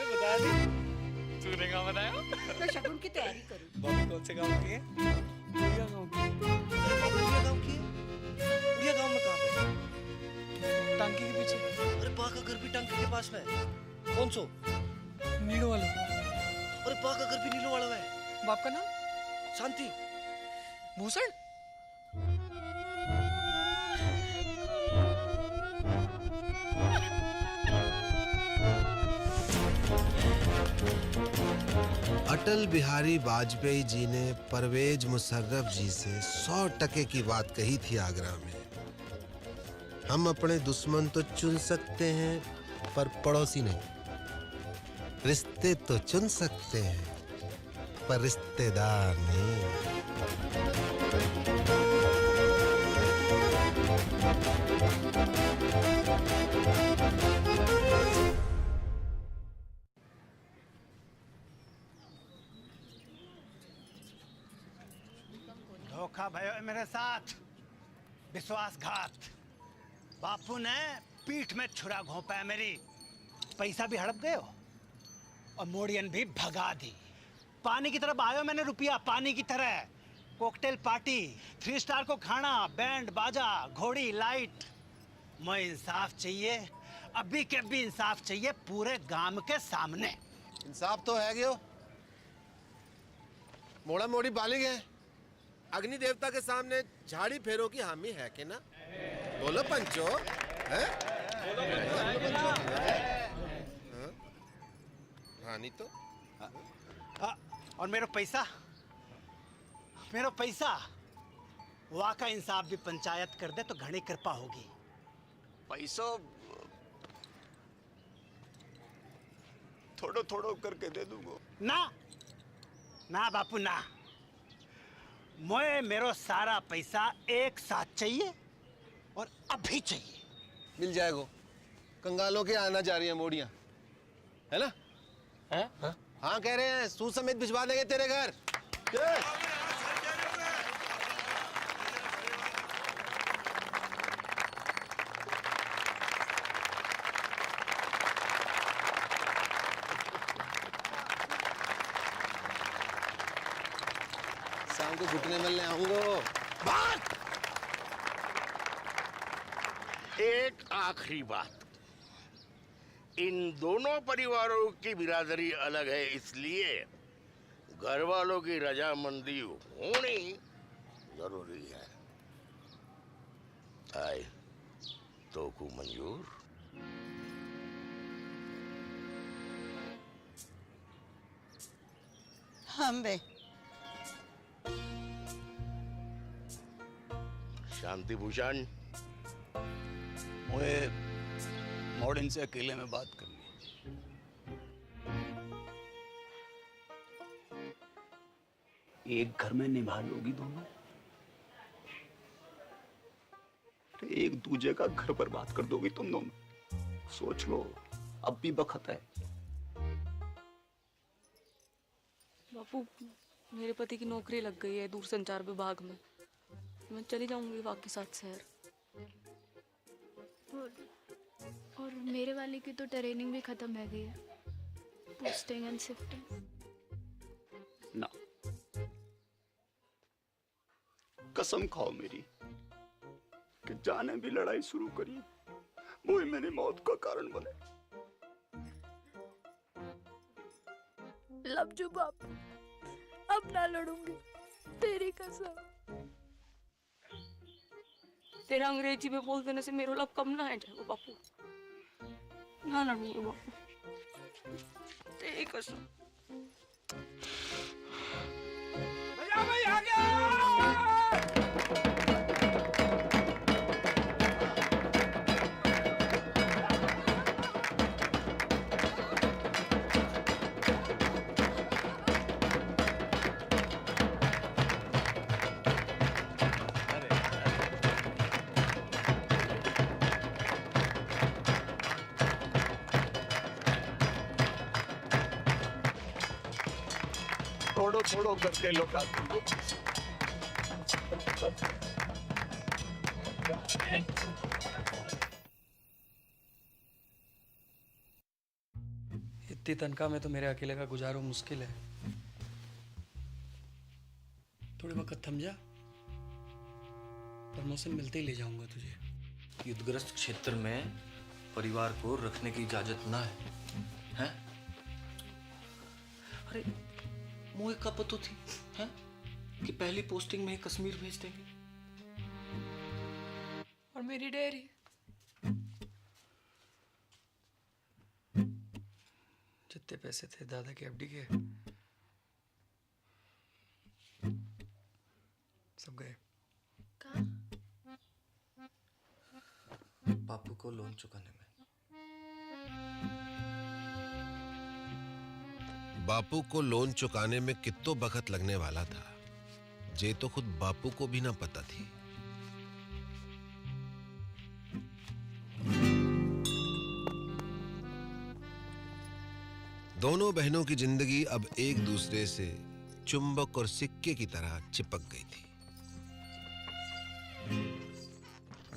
बताया नहीं? तूने कहाँ बताया? मैं शगुन की तैयारी करूं। बॉबी कौन से गांव की है? उड़िया गांव की। उड़िया गांव में कहाँ पे? टांकी के पीछे। अरे बा का घर भी टांकी के पास में है। कौन सो? नीड़ो वाला। अरे बा का घर भी नीलो वाला है। बाप का नाम? शांति। भूषण। अटल बिहारी वाजपेयी जी ने परवेज मुशर्रफ जी से 100% की बात कही थी आगरा में। हम अपने दुश्मन तो चुन सकते हैं पर पड़ोसी नहीं। रिश्ते तो चुन सकते हैं पर रिश्तेदार नहीं। धोखा भयो है मेरे साथ, विश्वासघात। बापू ने पीठ में छुरा घोंपा है मेरी। पैसा भी हड़प गए हो और मोड़ियन भी भगा दी। पानी की तरफ आयो मैंने रुपया, पानी की तरह। कॉकटेल पार्टी, 3 स्टार को खाना, बैंड बाजा, घोड़ी लाइट। मैं इंसाफ चाहिए, अभी के अभी इंसाफ चाहिए पूरे गांव के सामने। इंसाफ तो है गयो। मोड़ा मोड़ी बालिग है। अग्नि देवता के सामने झाड़ी फेरो की हामी है कि ना? बोलो पंचो, हैं? रानी तो और मेरा पैसा वहाँ का इंसाफ भी पंचायत कर दे तो घनी कृपा होगी। पैसो थोड़ो थोड़ो करके दे दूंगा। ना बापू ना। मेरो सारा पैसा एक साथ चाहिए और अभी चाहिए। मिल जाएगा। कंगालों के आना जा रही है मोड़ियां, है ना? हाँ कह रहे हैं, सूद समेत भिजवा देंगे तेरे घर। शाम को घुटने मिलने आऊंगा। एक आखिरी बात, इन दोनों परिवारों की बिरादरी अलग है, इसलिए घर वालों की रजामंदी होनी जरूरी है। आए तो को मंजूर? हम बे शांति भूषण, मुझे मॉडर्न से अकेले में बात करनी। एक घर में निभा लोगी दोनों? एक दूजे का घर बर्बाद कर दोगी तुम दोनों। सोच लो, अब भी वक्त है। बापू, मेरे पति की नौकरी लग गई है दूरसंचार विभाग में। मैं चली जाऊंगी वापस साथ शहर। और मेरे वाले की तो ट्रेनिंग भी खत्म है गई है, पोस्टिंग एंड शिफ्टिंग। ना, कसम खाओ मेरी कि जाने भी लड़ाई शुरू करी वो ही मेरी मौत का कारण बने। लवजू बापू, अब ना लड़ूंगी, तेरी कसम। तेरा अंग्रेजी में बोल देने से मेरा लब कम ना है जाएगा बापू। ना लड़ूंगी बापू। तेरी कसम। भैया भाई आ गया। थोड़ो थोड़ो करके लौटा दूंगा। इतनी तनख्वाह में तो मेरे अकेले का गुजारो मुश्किल है। थोड़े वक्त थम जा, प्रमोशन मिलते ही ले जाऊंगा तुझे। युद्धग्रस्त क्षेत्र में परिवार को रखने की इजाजत ना है, हैं? अरे मुझे कब पता थी, हैं? कि पहली पोस्टिंग में ही कश्मीर भेज देंगे। और मेरी डेयरी, जितने पैसे थे दादा के एफडी के सब गए। बापू को लोन चुकाने में। बापू को लोन चुकाने में कितो वक्त लगने वाला था, जे तो खुद बापू को भी ना पता थी। दोनों बहनों की जिंदगी अब एक दूसरे से चुंबक और सिक्के की तरह चिपक गई थी।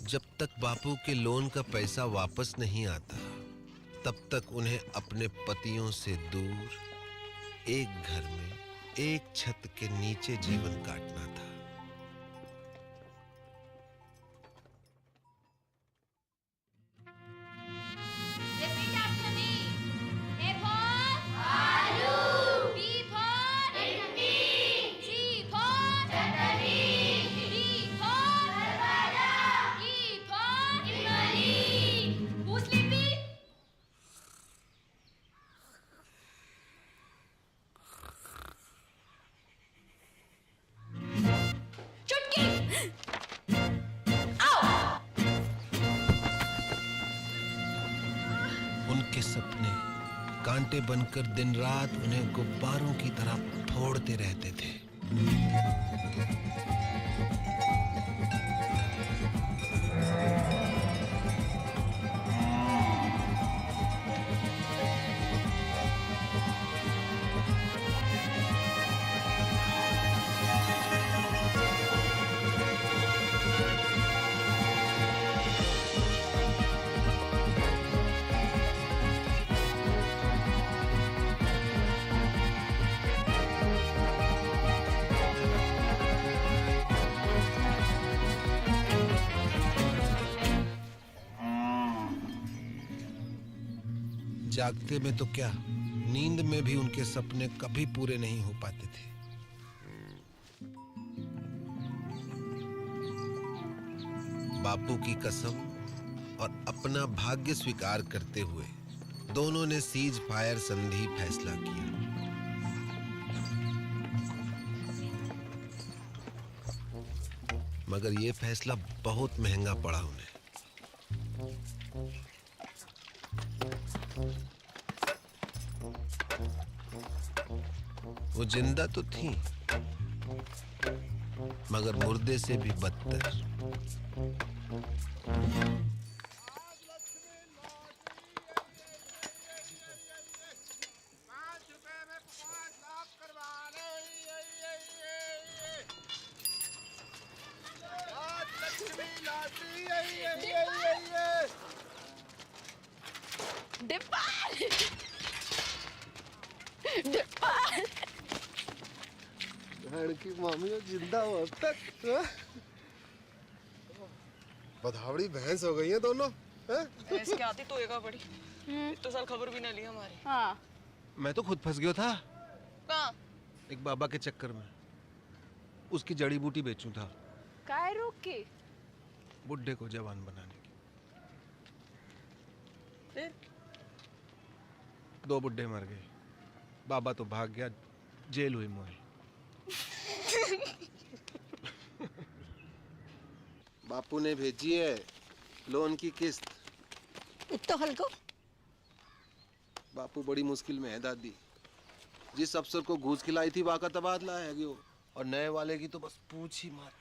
जब तक बापू के लोन का पैसा वापस नहीं आता, तब तक उन्हें अपने पतियों से दूर एक घर में एक छत के नीचे जीवन काटना था। उनके सपने कांटे बनकर दिन रात उन्हें गुब्बारों की तरह फोड़ते रहते थे। जागते में तो क्या, नींद में भी उनके सपने कभी पूरे नहीं हो पाते थे। बापू की कसम और अपना भाग्य स्वीकार करते हुए दोनों ने सीज फायर संधि फैसला किया। मगर यह फैसला बहुत महंगा पड़ा उन्हें। वो जिंदा तो थी, मगर मुर्दे से भी बदतर। की मामी जिंदा हो अब तक। बधावड़ी भैंस हो गई है दोनों। भैंस के आती तो एगा बड़ी। इतने साल खबर भी ना ली हमारी। हाँ। मैं तो खुद फंस गया था कहाँ? एक बाबा के चक्कर में। उसकी जड़ी बूटी बेचूं था। काय रोक के? बुड्ढे को जवान बनाने की। फिर 2 बुड्ढे मर गए, बाबा तो भाग गया, जेल हुई मोई। बापू ने भेजी है लोन की किस्त। इतना हल्को बापू बड़ी मुश्किल में है दादी। जिस अफसर को घूस खिलाई थी वाका तबादला है गयो, और नए वाले की तो बस पूछ ही मत।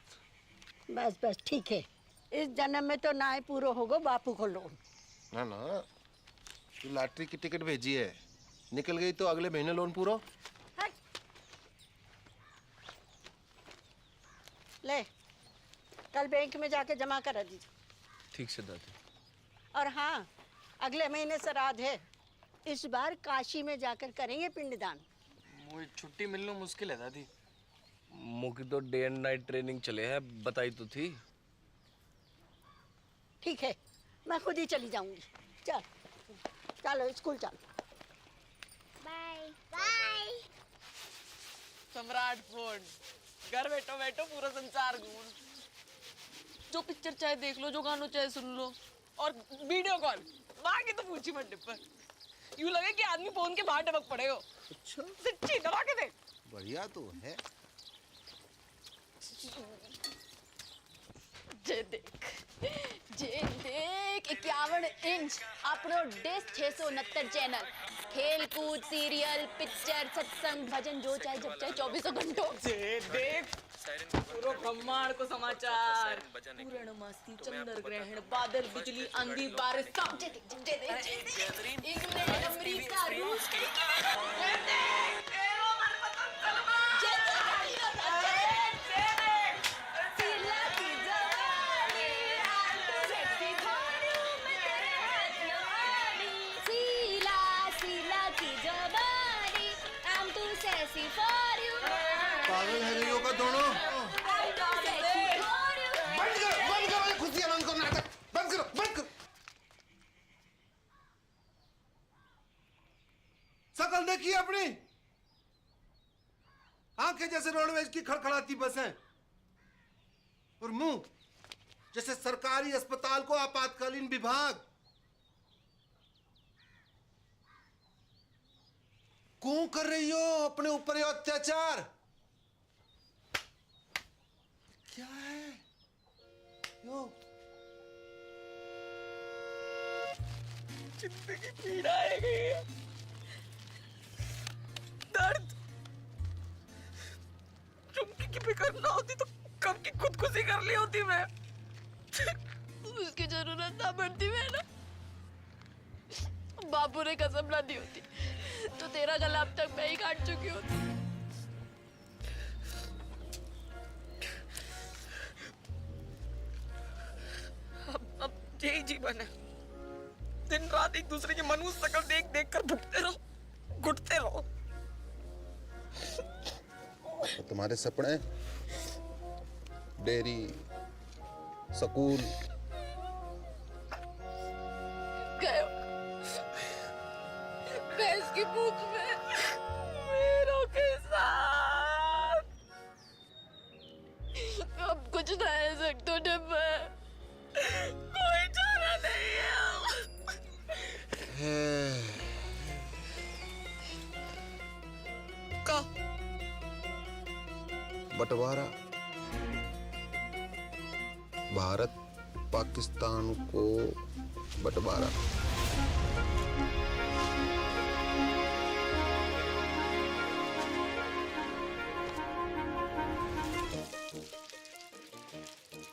बस बस ठीक है, इस जन्म में तो ना ही पूरा होगा बापू को लोन। ना ना, तू लॉटरी की टिकट भेजी है, निकल गई तो अगले महीने लोन पूरा। ले, कल बैंक में जाके जमा करा दीजिए। ठीक से दादी। और हाँ, अगले महीने श्राद्ध है, इस बार काशी में जाकर करेंगे पिंडदान। मुझे छुट्टी मिलना मुश्किल है दादी। मुझे तो डे एंड नाइट ट्रेनिंग चले है, बताई तो थी। ठीक है, मैं खुद ही चली जाऊंगी। चल चलो स्कूल चलो। Bye bye. सम्राट फोन, घर बैठो बैठो पूरा संसार घूम। जो पिक्चर चाहे देख लो, जो गानों चाहे सुन लो, और वीडियो कॉल बाकी तो पूछी मत डिब्बर। यूं लगे कि आदमी फोन के बाहर टपक पड़े हो। अच्छा, सच्ची दबा के दे। बढ़िया तो है। जे देख 51 इंच अपनो डिश 669 चैनल, खेल कूद, सीरियल, पिक्चर, सत्संग, भजन, जो चाहे जब चाहे 24 घंटों। जे देख पूरा ब्रह्मांड को समाचार, पूर्ण मस्ती, चंद्र ग्रहण, बादल, बिजली, आंधी, बारिश, सब जे देख। इंग्लैंड, अमेरिका, रूस, पागल है लियो का दोनों। बंद करो खुशी आनंद को नाटक, बंद करो। शकल देखिए अपनी, आंखें जैसे रोडवेज की खड़खड़ाती बसें, और मुंह जैसे सरकारी अस्पताल को आपातकालीन विभाग। क्यों कर रही हो अपने ऊपर ये अत्याचार? क्या है यो? जिंदगी पीड़ा है गई, दर्द। चुमकी की फिक्र ना होती तो कब की खुदकुशी कर ली होती मैं। उसकी जरूरत ना पड़ती मैं ना, बाबू ने कसम ना दी होती तो तेरा गला अब तक मैं ही काट चुकी होती। अब यही जीवन है, दिन रात एक दूसरे की मनुष्य शकल देख देख कर भुगते रहो, घुटते रहो। तो तुम्हारे सपने, डेयरी, स्कूल गए भैंस की पूंछ में मेरों के साथ। अब कुछ ना है सकते डिब्बा, कोई चारा नहीं है। का बंटवारा, भारत पाकिस्तान को बंटवारा।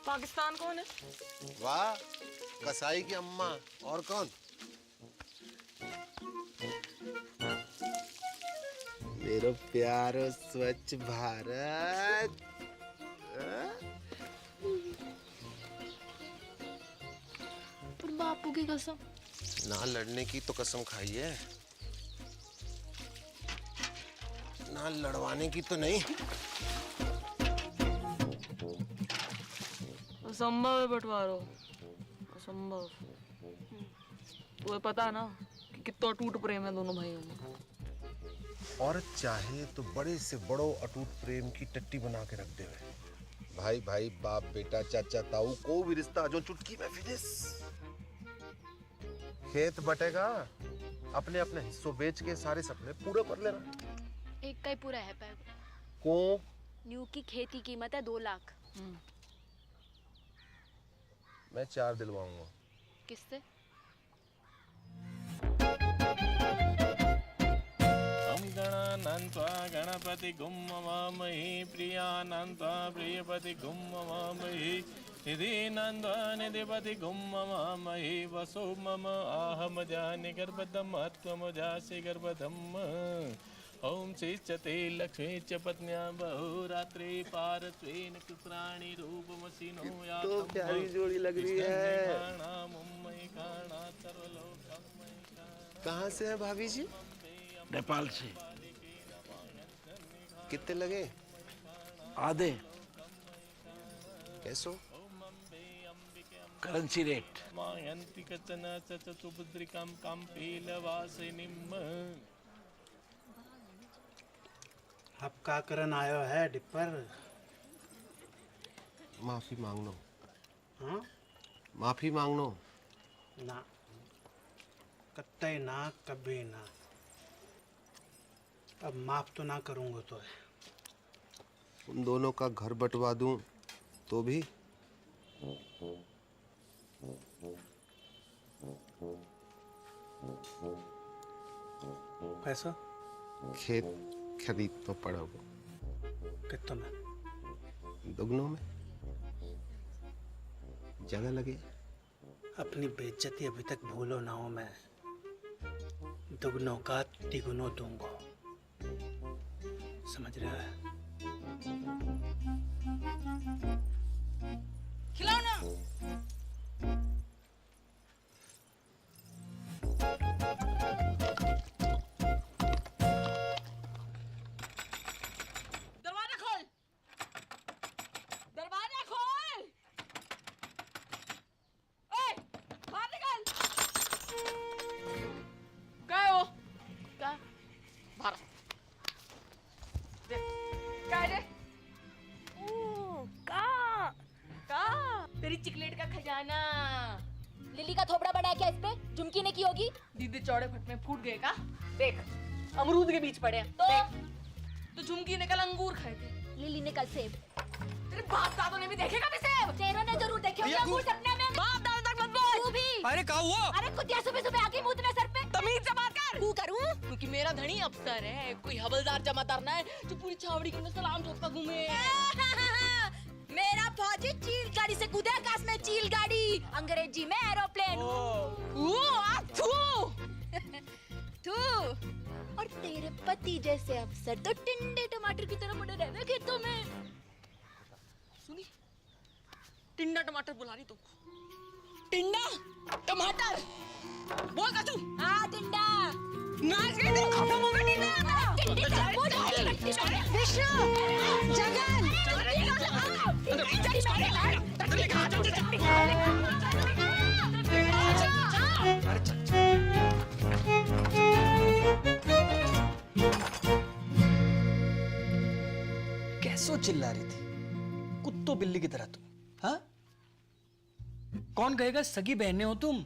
पाकिस्तान कौन है? वाह, कसाई की अम्मा, और कौन? मेरा प्यारो स्वच्छ भारत। पर बापू की कसम। ना लड़ने की तो कसम खाई है, ना लड़वाने की तो नहीं। असंभव है बंटवारो, असंभव। तुम्हें पता ना कि कितना टूट प्रेम है दोनों भाइयों में। औरत चाहे तो बड़े से बड़ो अटूट प्रेम की टट्टी बना के रख दे। भाई भाई, बाप बेटा, चाचा ताऊ, को भी रिश्ता जो चुटकी में फिनिश। खेत बटेगा अपने अपने हिस्सों बेच के सारे सपने पूरे कर लेना। एक का ही पूरा है पैग। को न्यू की खेती कीमत है 2 लाख। मैं 4 दिलवाऊंगा। किससे? गणानन्त्वा गणपति गुम्मवामहि प्रियानन्त्वा प्रियपति गुम्मवामहि निधिनन्त्वा निधिपति गुम्मवामहि वसु मम आहमजानि गर्भदम् त्वमजासि गर्भदम् ओम श्रीचते लक्ष्मी च पत्न्या बहुरात्रि पारत्वेन कुत्राणि रूपमसिनो या तो प्यारी जोड़ी लग रही है। कहाँ से है भाभी जी? नेपाल से। कितने लगे? आधे कैसो? Currency rate. मायन्ति कचन चतुर्भुद्रिकां काम्पीलवासिनीम्। अब का करन आयो है डिपर? माफी मांगनो। हाँ? माफी मांगनो। ना, कत्ते ना, कभी ना। अब माफ तो ना करूंगा तो है। उन दोनों का घर बंटवा दूं तो भी? पैसा? खेत खरीद तो पड़ोगे। कितना में? दुगनों में। जगह लगे। अपनी बेइज्जती अभी तक भूलो ना हो। मैं दुगनों का तिगुनों दूंगा, समझ रहा है? खिलाओ ना। दरवाजा खोल, दरवाजा खोल। ओए, बाहर निकल। क्या हो? क्या? बाहर। देख, क्या है? तेरी चिकलेट का खजाना। लिली का थोबड़ा बड़ा है क्या इस पे? झुमकी ने की होगी। दीदी चौड़े फट में फूट गए का? देख, अमरूद के बीच पड़े हैं। तो झुमकी ने कल अंगूर खाए थे, लिली ने कल सेब। तेरे बाप दादों ने भी देखे कभी सेब? तेरों ने जरूर देखे होंगे अंगूर सपने में। बाप दादों तक मत बोल। तू भी। अरे क्या हुआ? अरे कुतिया सुबह सुबह आके मूतना सर पे। तमीज से बात कर। तू करूं? क्योंकि मेरा धनी अफसर है, कोई हवलदार जमादार ना है जो पूरी छावड़ी के में सलाम ठोकता घूमे। मेरा फौजी चील गाड़ी से कूदे आकाश में, चील गाड़ी अंग्रेजी में एरोप्लेन। तू और तेरे पति जैसे अफसर तो टिंडे टमाटर की तरह बड़े रहने खेतों में। सुनी, टिंडा टमाटर बुला रही तो। टिंडा टमाटर बोल का तू। हाँ टिंडा। नाच गई तो खत्म हो गई टिंडा। विष्णु, जगन, कैसो चिल्ला रही थी कुत्तों बिल्ली की तरह तुम? हाँ, कौन कहेगा सगी बहनें हो तुम?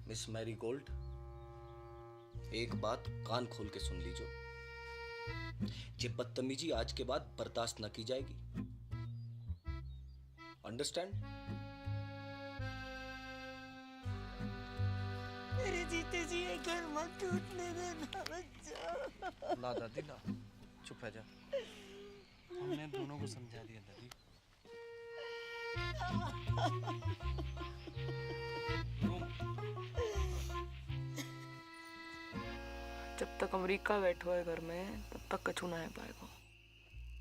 मिस मैरी गोल्ड, एक बात कान खोल के सुन लीजिए। ये बदतमीजी आज के बाद बर्दाश्त न की जाएगी। अंडरस्टैंड? मेरे जीते जी ये घर मत टूटने देना बच्चा। ना दादी ना, चुप रह जा। हमने दोनों को समझा दिया दादी। जब तक अमेरिका बैठो है घर में, तब तक कछु ना है पाएगा।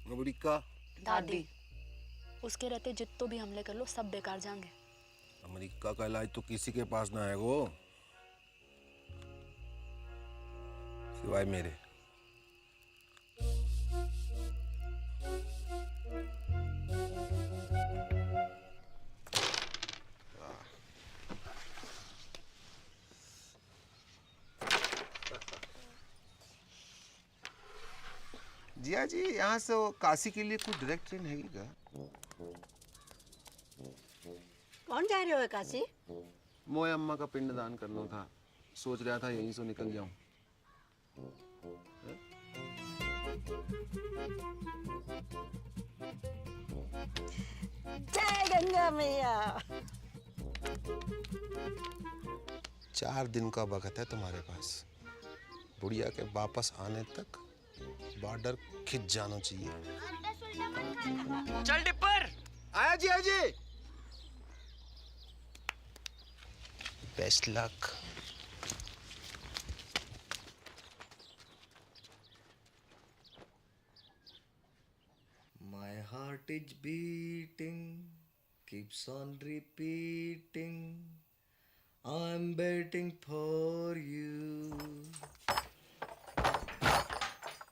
अमेरिका? दादी, उसके रहते जितने भी हमले कर लो सब बेकार जाएंगे। अमेरिका का इलाज तो किसी के पास ना है वो, सिवाय मेरे। जिया जी, यहाँ से वो काशी के लिए कोई डायरेक्ट ट्रेन है क्या? कौन जा रहे हो काशी? मोए अम्मा का पिंडदान करना था, सोच रहा था यहीं से निकल जाऊं। जय गंगा मैया। 4 दिन का वक्त है तुम्हारे पास। बुढ़िया के वापस आने तक बॉर्डर खिंच जाना चाहिए। चल डिप्पर। आया जी, आया जी। Best luck. My heart is beating, keeps on repeating. I'm waiting for you.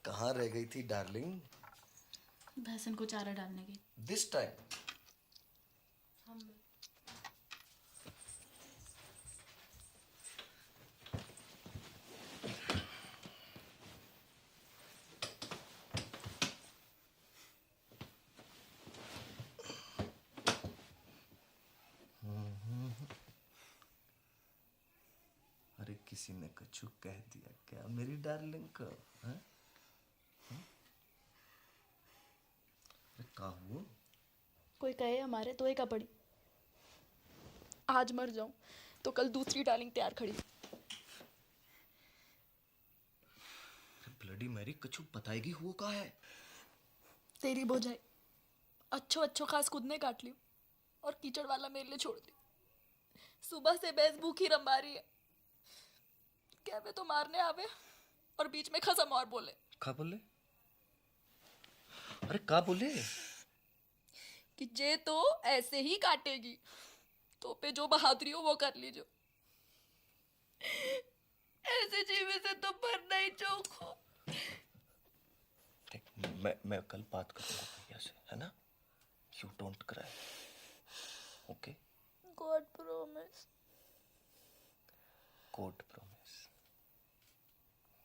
कहाँ रह गई थी डार्लिंग? भैंसन को चारा डालने की। This time. अरे किसी ने कछु कह दिया क्या मेरी डार्लिंग को? हैं? अरे का हुआ? कोई कहे हमारे तो एक पड़ी। आज मर जाऊं तो कल दूसरी डार्लिंग तैयार खड़ी। ब्लडी मैरी कछु बताएगी हुआ का है? तेरी बोझाई अच्छो अच्छो खास खुद ने काट ली और कीचड़ वाला मेरे लिए छोड़ दी। सुबह से भैंस भूखी रंबा रही है। कहवे तो मारने आवे और बीच में खसम और बोले। का बोले? अरे का बोले? कि जे तो ऐसे ही काटेगी तो पे जो बहादुरी हो वो कर लीजो। ऐसे जीवे से तो मरना ही चौखो। मैं कल बात करूंगा भैया से, है ना? You don't cry, okay? God promise. God promise.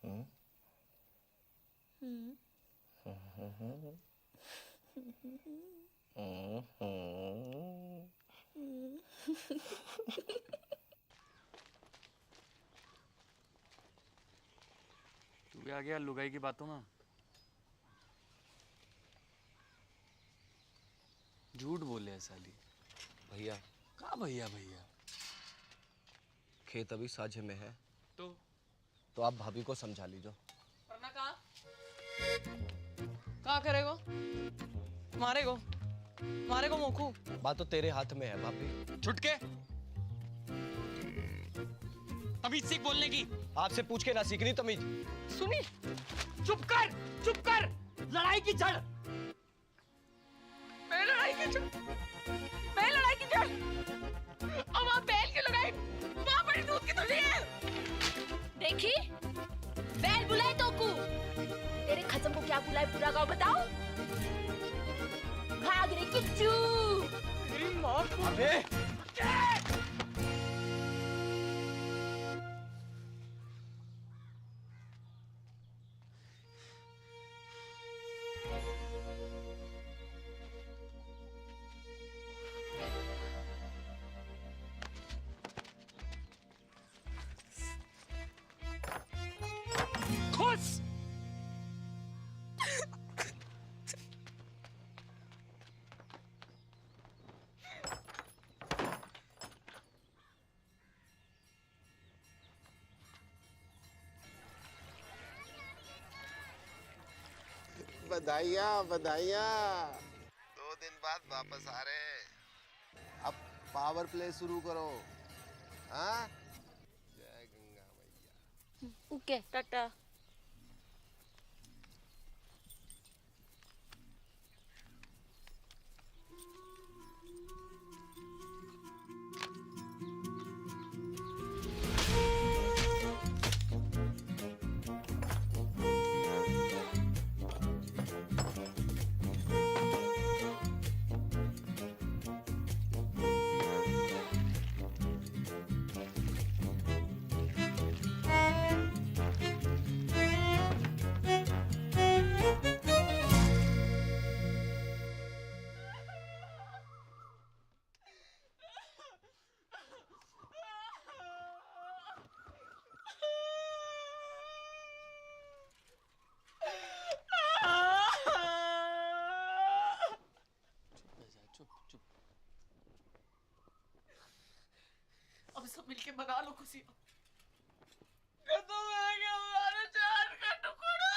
तू भी आ गया लुगाई की बातों में। झूठ बोले है साली। भैया का भैया भैया? खेत अभी साझे में है तो आप भाभी को समझा लीजो। वरना कहाँ करेगो? मारेगो मोखू। बात तो तेरे हाथ में है भाभी। छुटके तमीज सीख बोलने की। आपसे पूछ के ना सीखनी तमीज। सुनी, चुप कर। लड़ाई की जड़। मैं लड़ाई की जड़। और वहाँ बैल की लड़ाई, वहाँ बड़ी दूध की थैली है। देखी बैल बुलाए तो को तेरे खसम को क्या बुलाए पूरा गाँव बताओ। भाग रे किच्चू। मेरी माँ को। अबे खुश। बधाइयाँ। 2 दिन बाद वापस आ रहे हैं। अब पावर प्ले शुरू करो। हाँ? जय गंगा मैया। ओके टाटा। अब सब मिलके बना लो खुशियाँ। ये तो मैं क्या हमारे जान का टुकड़ा।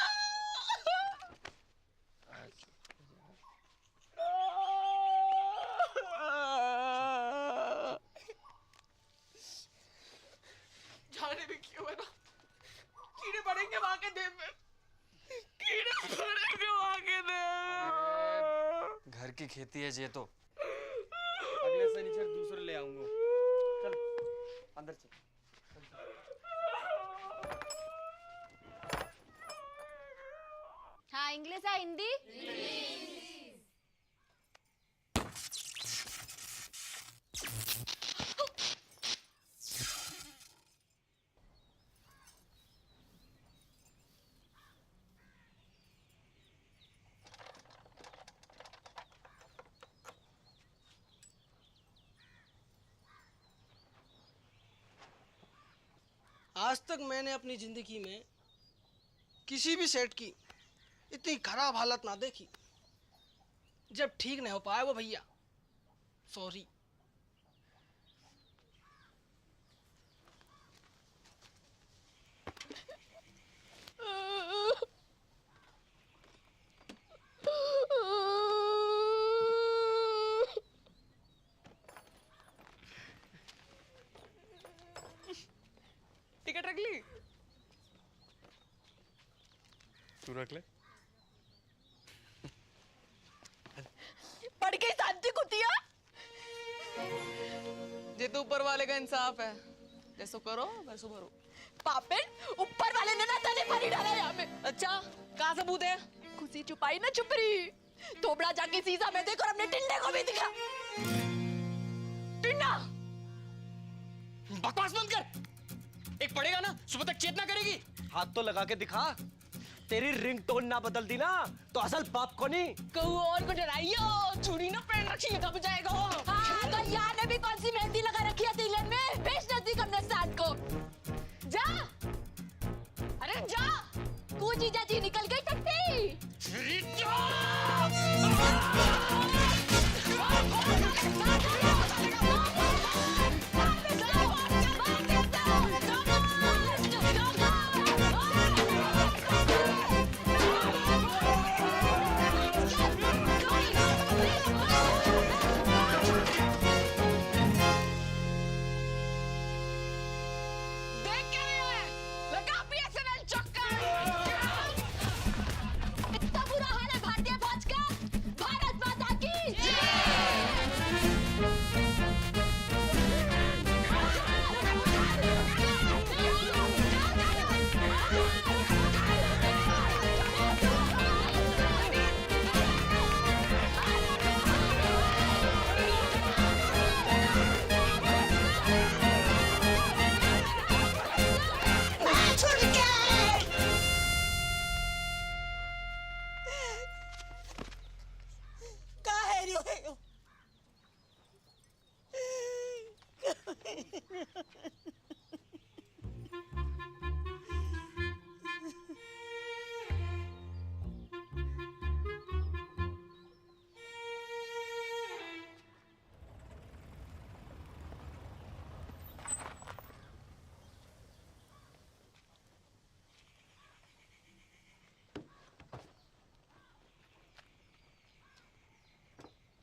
जाने भी क्यों है ना, कीड़े पड़ेंगे वहां के देह में, कीड़े पड़ेंगे वहां के देह। घर की खेती है ये तो, अगले शनिचर दूसरे ले आऊंगा। चल अंदर चल। हाँ, इंग्लिश है हिंदी? आज तक मैंने अपनी जिंदगी में किसी भी सेठ की इतनी खराब हालत ना देखी। जब ठीक नहीं हो पाया वो भैया, सॉरी। टिकट रख ली? तू रख ले। पढ़ के शांति कुतिया। ये तो ऊपर वाले का इंसाफ है, जैसो करो वैसो भरो। पापेन, ऊपर वाले ने ना तने पानी डाला यहाँ पे। अच्छा, कहाँ सबूत है? खुशी छुपाई ना छुप रही। थोबड़ा जाके शीशा में देखो और अपने टिंडे को भी दिखा। टिंडा, बकवास बंद कर। एक पड़ेगा ना, सुबह तक चेतना करेगी। हाथ तो लगा के दिखा। तेरी रिंग टोन ना बदल दी ना तो असल बाप को नहीं, कहू और को डराइयो। चूड़ी ना पहन रखी है, दब जाएगा वो। हाँ, तो यहाँ ने भी कौन सी मेहंदी लगा रखी है तिलक में? पेश नजदीक अपने साथ को। जा, अरे जा, तू जीजा जी निकल गई टट्टी। इतना बुरा हाल है भारतीय फौज का। भारत माता की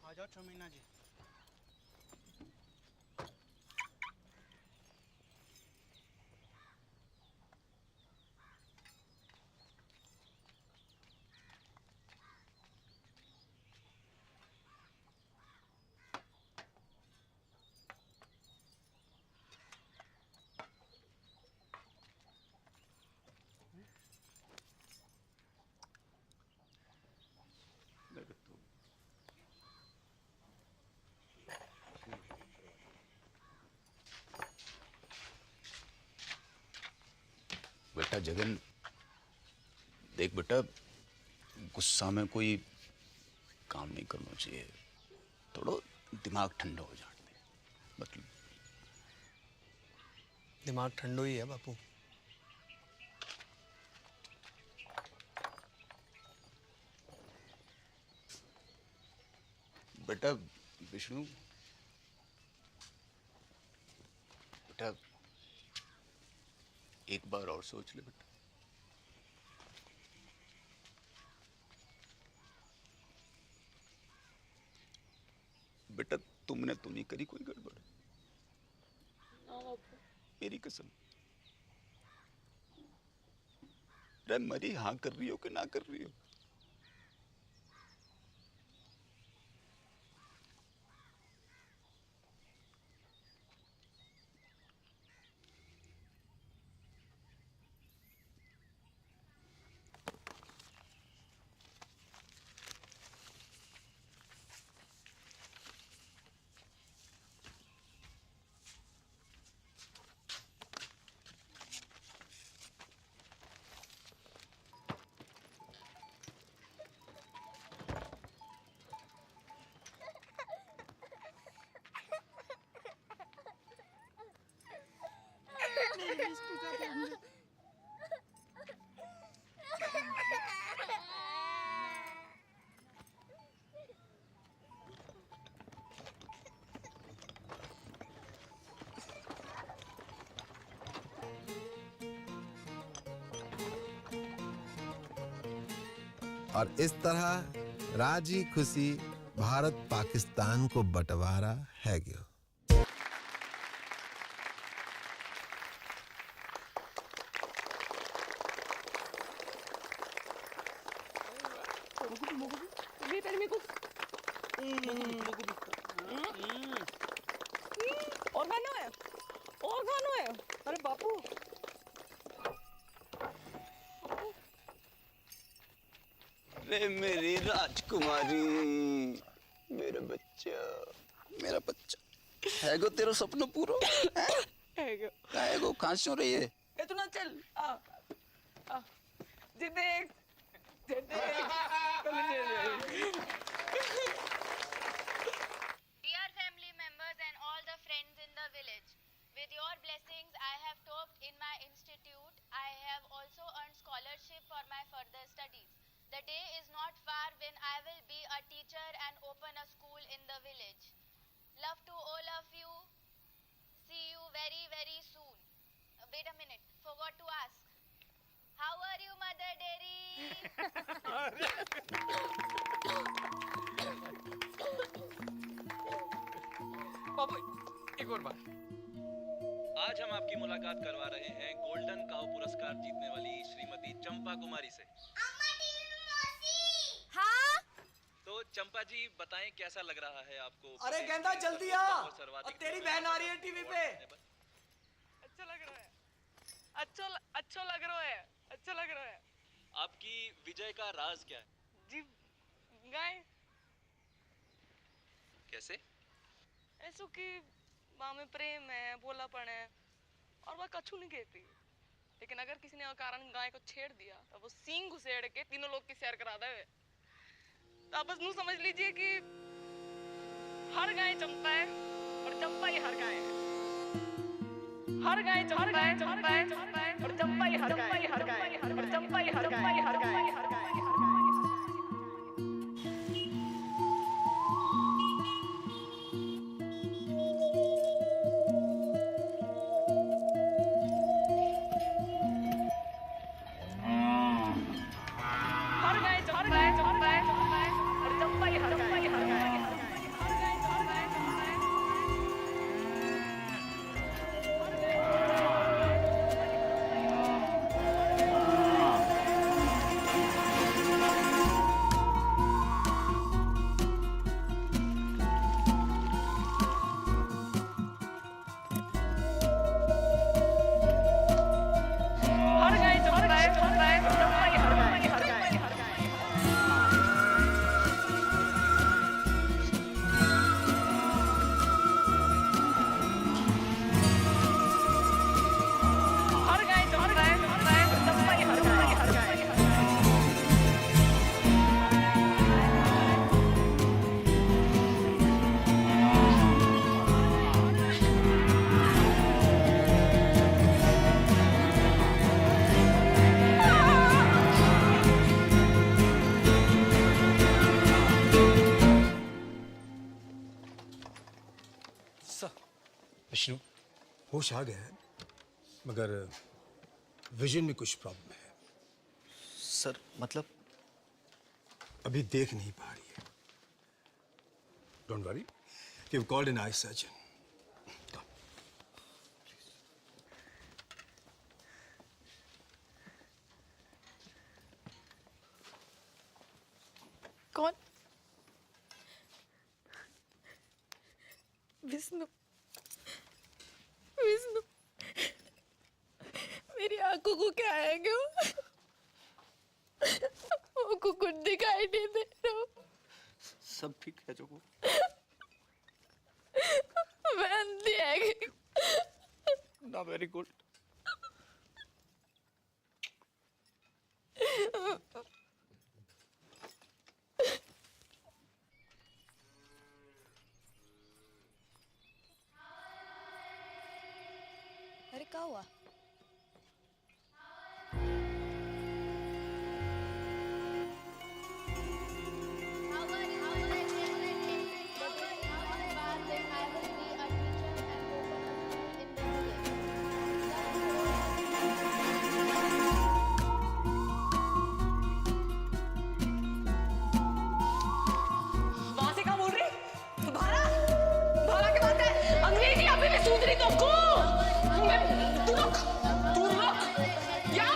आ जाओ चमीना जी। बेटा जगन, देख बेटा, गुस्सा में कोई काम नहीं करना चाहिए। थोड़ा दिमाग ठंडा हो जाने दे। मतलब दिमाग ठंडो ही है बापू। बेटा विष्णु, बेटा एक बार और सोच ले बेटा। बेटा तुमने तो नहीं करी कोई गड़बड़? मेरी कसम। रे मरी हाँ कर रही हो कि ना कर रही हो? और इस तरह राजी खुशी भारत पाकिस्तान को बंटवारा है गयो। और खाना है, और खाना है। अरे बापू रे मेरी राजकुमारी, मेरा बच्चा, मेरा बच्चा है गो तेरा सपना पूरा है गो। कहाँ से हो रही है? ए तू ना चल आ जे देख Dear family members and all the friends in the village, with your blessings I have topped in my institute. I have also earned scholarship for my further studies. The day is not far when I will be a teacher and open a school in the village. Love to all of you. See you very, very soon. Wait a minute, forgot to ask. How are you, Mother Dairy? बाबू एक और बात। आज हम आपकी मुलाकात करवा रहे हैं गोल्डन काउ पुरस्कार जीतने वाली श्रीमती चंपा कुमारी से। हाँ? तो चंपा जी बताएं कैसा लग रहा है आपको? अरे गेंदा जल्दी आ, और तेरी बहन आ रही है टीवी पे। अच्छा लग रहा है, अच्छा लग रहा है, अच्छा लग रहा है। आपकी विजय का राज क्या है? जी गाय कैसे? ऐसो कि माँ में प्रेम है, भोलापन है और वह कछु नहीं कहती। लेकिन अगर किसी ने अकारण गाय को छेड़ दिया तो वो सींग घुसेड़ के तीनों लोग की सैर करा दे। तो आप बस यूं समझ लीजिए कि हर गाय चंपा है और चंपा ही हर गाय है। हर गाय चंपा है और चंपा ही हर गाय है, और चंपा ही हर गाय है। विष्णु होश आ गया है, मगर विजन में कुछ प्रॉब्लम है। सर मतलब? अभी देख नहीं पा रही है। Don't worry, we have called an eye surgeon. कौन? विष्णु। विष्णु, मेरी आंखों को क्या आएंगे वो कुछ दिखाई नहीं दे रहा। सब ठीक है जोगू? मैं अंधी है गई। ना, वेरी गुड। अरे क्या हुआ? वहां से क्या बोल रही? भारा भारा की बात है। अंग्रेजी अभी भी सूझ रही तुमको? तू रुक या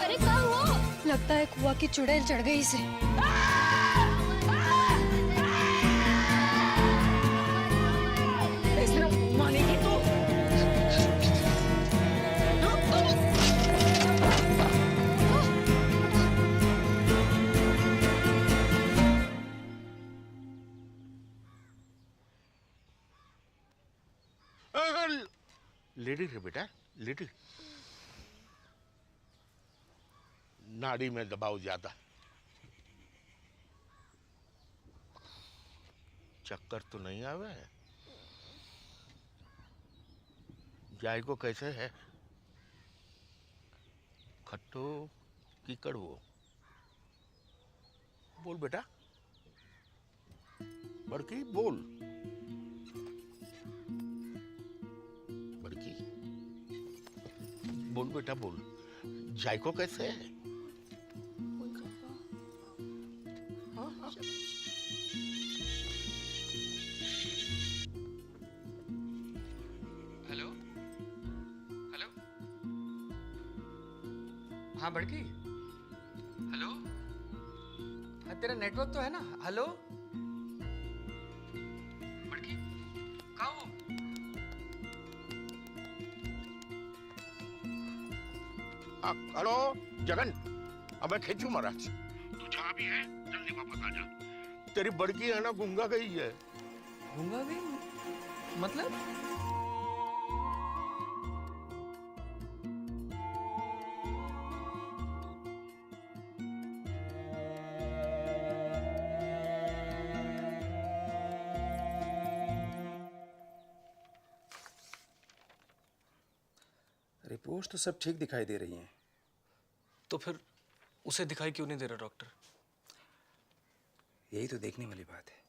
अरे क्या हुआ? लगता है कुआ की चुड़ैल चढ़ गई इसे। इस तरह मानेगी तू? लेडी रे बेटा, लेडी। नाड़ी में दबाव ज्यादा। चक्कर तो नहीं आवे? जायको कैसे है? खट्टो की कड़वो? बोल बेटा, बड़की बोल। बड़की बोल बेटा, बोल। जायको कैसे है? हेलो हेलो, हाँ बड़की, हेलो, हाँ तेरा नेटवर्क तो है ना? हेलो बड़की, कहाँ हो? हेलो जगन, अब मैं खींचू महाराज। तू जहाँ भी है जल्दी वापस आ जा। तेरी बड़की है ना, गूंगा गई है। गूंगा गई मतलब? रिपोर्ट तो सब ठीक दिखाई दे रही हैं। तो फिर उसे दिखाई क्यों नहीं दे रहा डॉक्टर? यही तो देखने वाली बात है।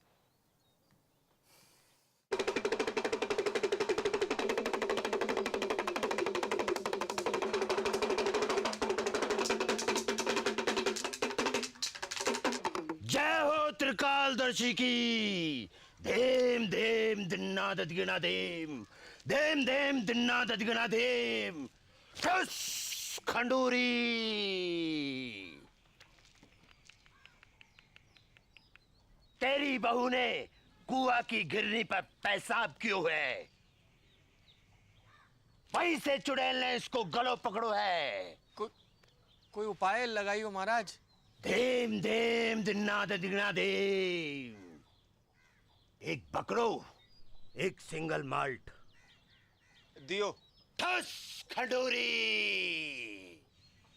जय हो त्रिकालदर्शी की। देम देम दिन्ना ददगिना देम, देम देम दिन्ना ददगिना देम। ठुस खंडूरी। तेरी बहू ने कुआ की गिरनी पर पेशाब क्यों है? वहीं से चुड़ैल ने इसको गलो पकड़ो है। कोई उपाय लगाइयो महाराज। देम देम दिन्ना ददगिना देम। एक बकरो, एक सिंगल माल्ट दियो। ठस खंडूरी।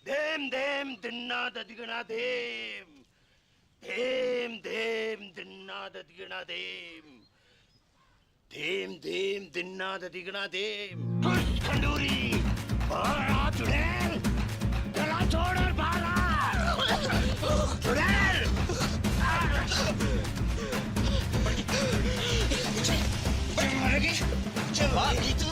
देम देम दिन्ना ददगिना देम, देम देम दिन्ना ददगिना देम, देम देम दिन्ना ददगिना देम। ठस खंडूरी। चुड़ैल, चला छोड़ और भागा। चुड़ैल। मरेगी, भागी तू।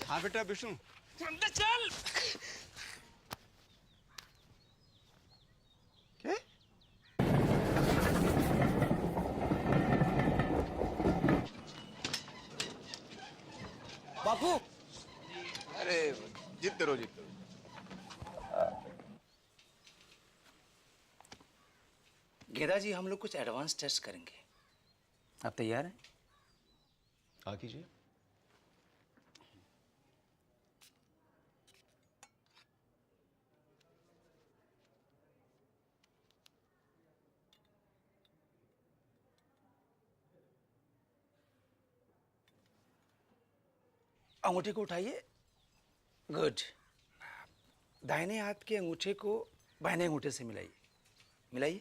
हाँ बेटा विष्णु, चल। क्या? बापू, अरे जीतते रहो जीतते रहो। गेदा जी, हम लोग कुछ एडवांस टेस्ट करेंगे। आप तैयार हैं? हाँ कीजिए। अंगूठे को उठाइए। गुड। दाहिने हाथ के अंगूठे को बाएं अंगूठे से मिलाइए। मिलाइए।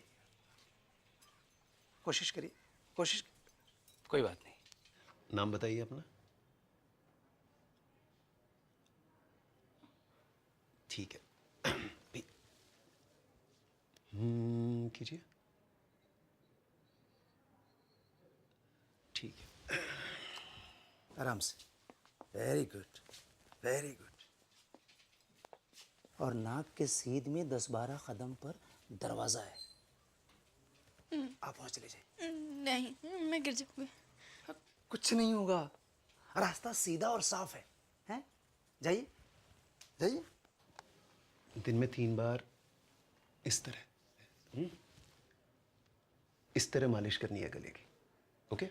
कोशिश करिए, कोशिश। कोई बात नहीं। नाम बताइए अपना। ठीक है। कीजिए। ठीक है। आराम से। Very good, very good. और नाक के सीध में 10-12 कदम पर दरवाजा है। आप वहां चले जाइए। नहीं, मैं गिर जाऊंगी। कुछ नहीं होगा, रास्ता सीधा और साफ है। हैं? जाइए, जाइए। दिन में 3 बार इस तरह मालिश करनी है गले की। ओके?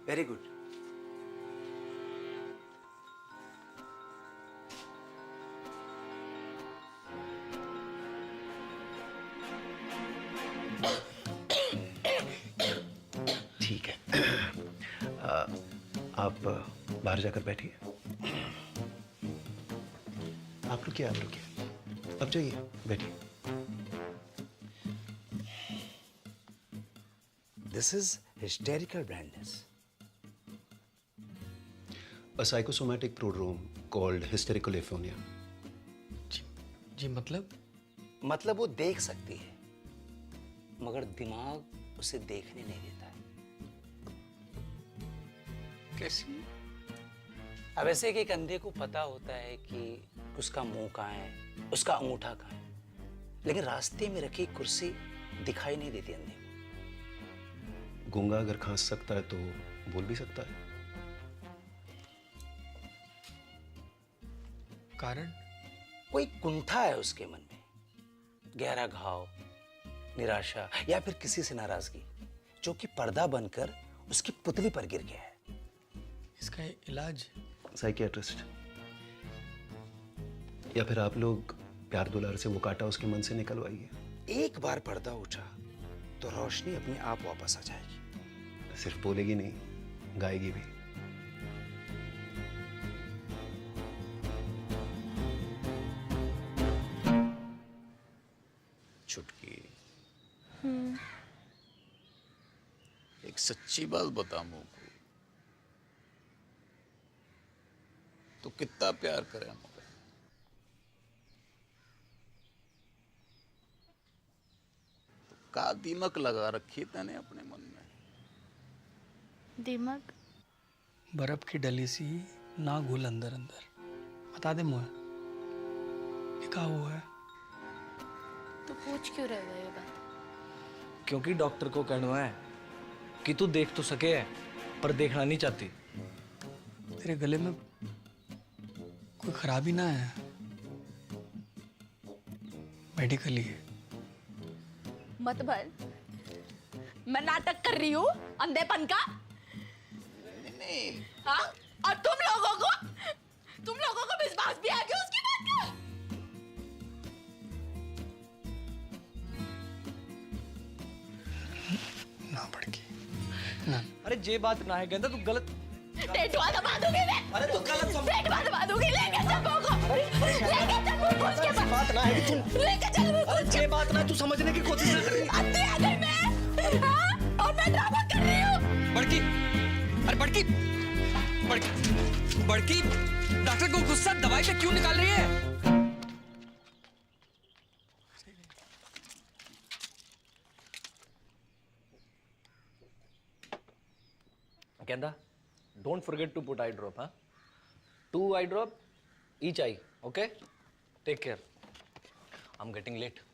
Very good. ठीक है। आप बाहर जाकर बैठिए। आप रुकिए, आप रुकिए। अब जाइए, बैठिए। This is hysterical blindness. A psychosomatic prodrome called hysterical aphonia. जी मतलब? मतलब वो देख सकती है, मगर दिमाग उसे देखने नहीं देता है। कैसी? अब ऐसे कि एक अंधे को पता होता है कि उसका मुंह कहाँ है, उसका अंगूठा कहाँ है, लेकिन रास्ते में रखी कुर्सी दिखाई नहीं देती अंधे को। गूंगा अगर खांस सकता है तो बोल भी सकता है। कारण? कोई कुंठा है उसके मन में, गहरा घाव, निराशा या फिर किसी से नाराजगी, जो कि पर्दा बनकर उसकी पुतली पर गिर गया है। इसका इलाज? साइकियाट्रिस्ट, या फिर आप लोग प्यार दुलार से वो काटा उसके मन से निकलवाइए। एक बार पर्दा उठा तो रोशनी अपने आप वापस आ जाएगी। सिर्फ बोलेगी नहीं, गाएगी भी। छुटकी, एक सच्ची बात बता मुझको, तो कितना प्यार करे मुझे? तो का दीमक लगा रखी तने अपने मन में? दिमाग? बर्फ की डली सी ना घुल अंदर अंदर। बता दे मुझे, ये क्या हुआ है? तो पूछ क्यों रहे हो ये बात? क्योंकि डॉक्टर को कहना है कि तू देख तो सके है पर देखना नहीं चाहती। तेरे गले में कोई खराबी ना है, मेडिकली है। मत भर, मैं नाटक कर रही हूँ अंधेपन का। हाँ? और तुम लोगों को विश्वास भी आ गया उसकी बात का। ना बड़की ना। अरे जे बात ना है गेंदा, तू गलत टेटुआ दबा दूंगी मैं। अरे तू गलत समझ। टेटुआ दबा दूंगी, लेके चल मुझको। लेके चल मुझको उसके पास। बात ना है कि तू लेके चल मुझको। अरे जे बात ना है, तू समझने की कोशिश ना कर। अंधी आ गई मैं। हाँ? और मैं ड्रामा कर रही हूँ। बड़की, अरे बड़की, बड़की, डॉक्टर को गुस्सा दवाई पे क्यों निकाल रही है? गेंदा, don't forget to put eye drop, huh? 2 eye drop, each eye, okay? Take care. I'm getting late.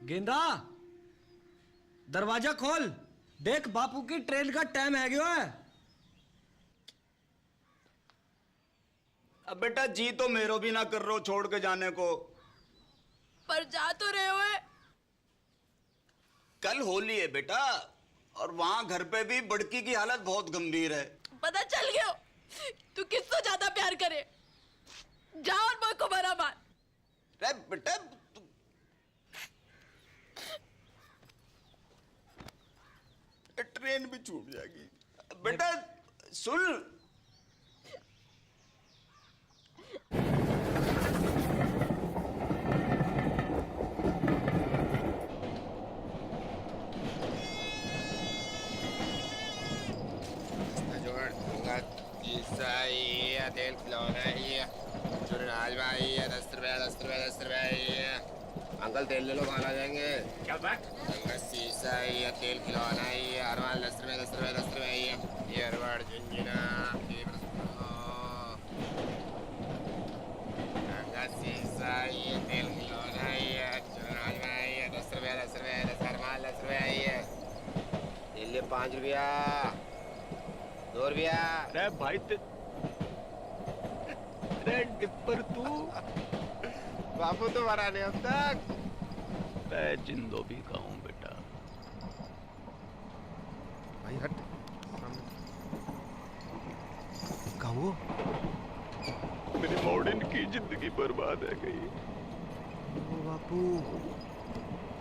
गेंदा, दरवाजा खोल। देख बापू की ट्रेन का टाइम है गयो है। अब बेटा जी तो मेरो भी ना कर रो छोड़ के जाने को। पर जा तो रहे हो। कल होली है बेटा, और वहां घर पे भी बड़की की हालत बहुत गंभीर है। पता चल गया तू किससे ज्यादा प्यार करे। जा और मुझको बरा मार। अरे बेटा ट्रेन भी छूट जाएगी। बेटा सुन, तेल खिलौना है, चुनाज भाई है, 10 रुपए 10 रुपए 10 रुपए। अंकल तेल ले लो, कहाँ आ जाएंगे? क्या बात? शीशा है, तेल खिलौना है, अरवाल 10 रुपए 10 रुपए 10 रुपए ये अरवाड़ झुंझुना शीशा है, तेल खिलौना है, चुनाज भाई है, 10 रुपए 10 रुपए 10 अरवाल 10 रुपए है। तेल ले 5 रुपया 2 रुपया। अरे भाई डिप्पर तू बापू तो मरा नहीं अब तक। मैं जिंदो भी कहूँ बेटा। भाई हट। कहा वो? मेरी मॉडर्न की जिंदगी बर्बाद है गई। ओ बापू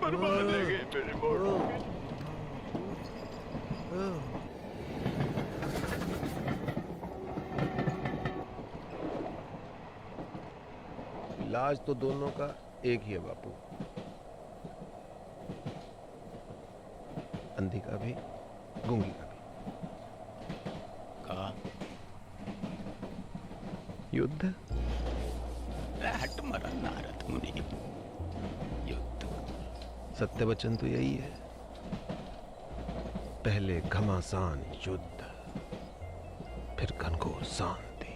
बर्बाद है गई मेरी मॉडर्न की। इलाज तो दोनों का एक ही है बापू, अंधी का भी गूंगी का भी। कहा युद्ध। हट मरा नारद मुनि। युद्ध। सत्य वचन तो यही है, पहले घमासान युद्ध, फिर घनघोर शांति।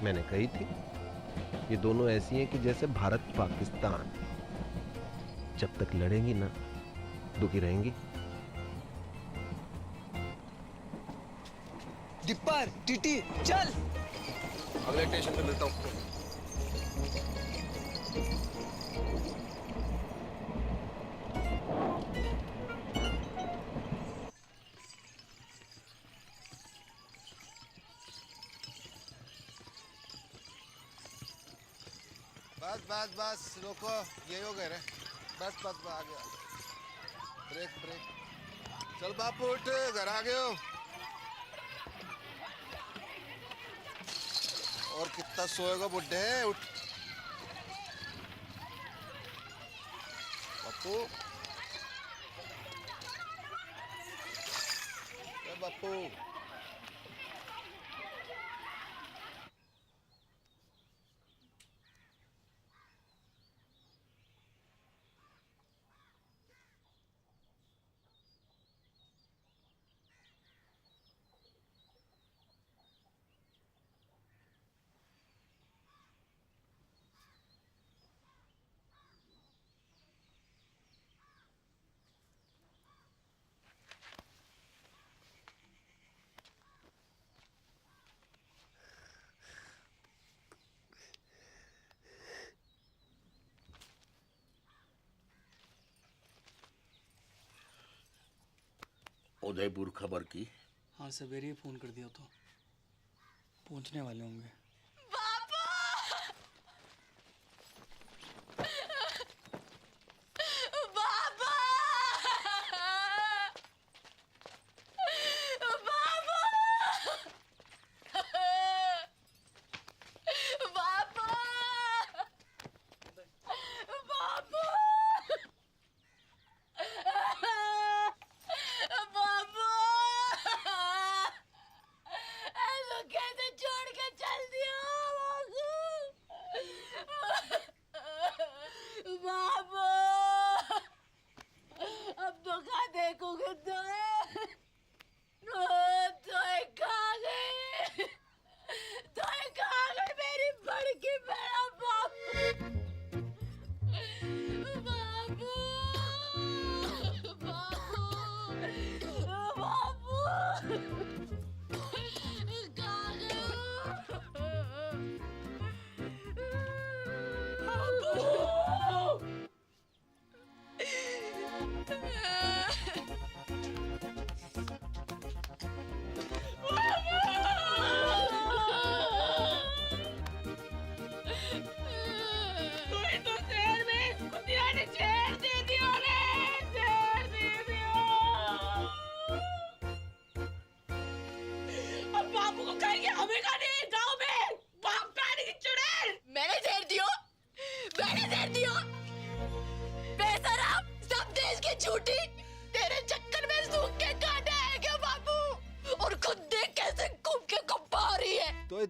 मैंने कही थी ये दोनों ऐसी हैं कि जैसे भारत पाकिस्तान, जब तक लड़ेंगी ना दुखी रहेंगी। डिप्पर टीटी चल। अगले स्टेशन पे मिलता हूँ। बस बस बस रोको, ये हो गए रे। बस बस बस आ गया। Brake brake. चल बापू उठ, घर आ गए हो। और कितना सोएगा बुड्ढे, उठ। बापू बापू उदयपुर खबर की? हाँ सवेरे ही फोन कर दिया तो पहुंचने वाले होंगे।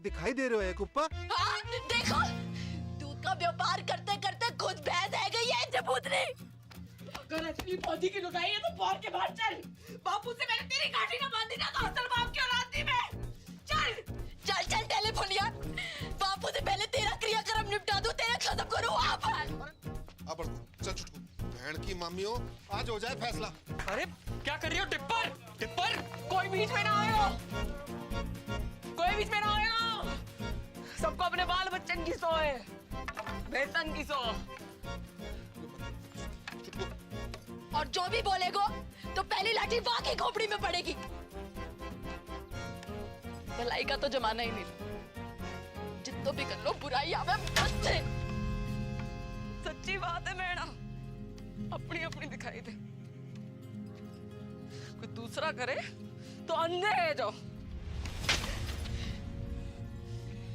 दिखाई दे रहे हो कुप्पा? हाँ, देखो दूध का व्यापार करते करते खुद भैंस है गई है जबूतरी। अगर असली पौधी की लुगाई है तो बाहर के बाहर चल। बापू से मैंने तेरी गाड़ी ना बांधी ना तो असल बाप की औलाद थी मैं। चल चल चल टेलीफोनिया, बापू से पहले तेरा क्रियाक्रम निपटा दूं, तेरा खत्म करूं वहाँ पर। अब चल चुटकू, बहन की मामी हो, आज हो जाए फैसला। अरे क्या कर रही हो टिप्पर? टिप्पर कोई बीच में ना आयो, कोई बीच में ना आयो। सबको अपने बाल बच्चन की सो है, वेतन की सो। और जो भी बोलेगो तो पहली लाठी वहां की खोपड़ी में पड़ेगी। भलाई का तो जमाना ही नहीं, जितना भी कर लो बुराई आवे बस से। सच्ची बात है मैडम, अपनी अपनी दिखाई दे, कोई दूसरा करे तो अंधे है जो।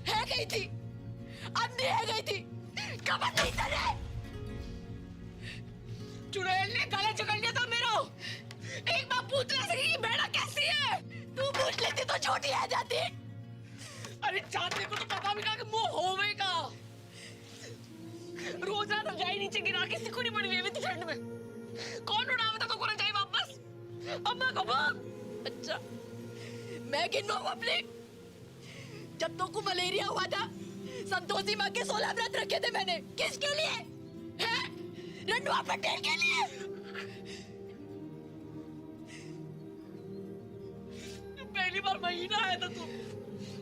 है गई थी, अंधी है गई थी, कमर नहीं तले। चुड़ैल ने गला जकड़ लिया था मेरा। एक बार पूछ ना सकी कि बेड़ा कैसी है? तू पूछ लेती तो छोटी आ जाती। अरे जानने को तो पता भी ना कि मुंह होवेगा। रोज रात रजाई नीचे गिरा के सिकुड़ी पड़ी हुई थी ठंड में। कौन उड़ावे था तो को रजाई वापस? अम्मा को बाप। अच्छा मैं गिनवाऊं अपने? जब तो को मलेरिया हुआ था, संतोषी माँ के 16 व्रत रखे थे मैंने। किसके लिए? हैं? रंडवा पटेल के लिए। पहली बार महीना आया था तू,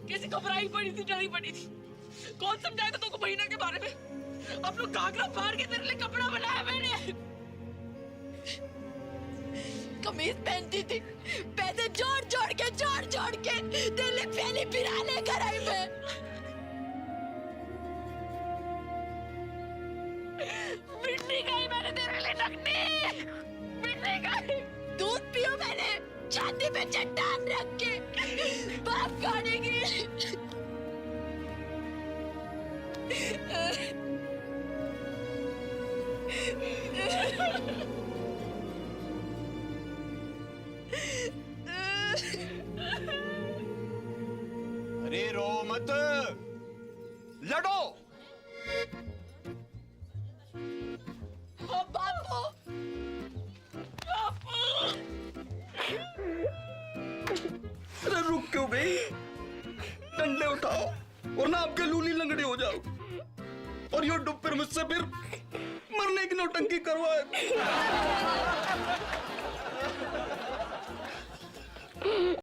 कैसी घबराई पड़ी थी, डरी पड़ी थी। कौन समझाया था तुमको महीना के बारे में? अब लोग घाघरा फाड़ के तेरे लिए कपड़ा बनाया मैंने। कमीज पहनती थी, पैसे जोड़ जोड़ के तेरे पहली बिरा लेकर आई मैं। छाती पे चट्टान रख के बाप खाने की। अरे रो मत, लड़ो। बापू, अरे रुक क्यों गई? डंडे उठाओ और ना आपके लूली लंगड़ी हो जाओ, और यो डुब फिर मुझसे फिर मरने की नौटंकी करवाए।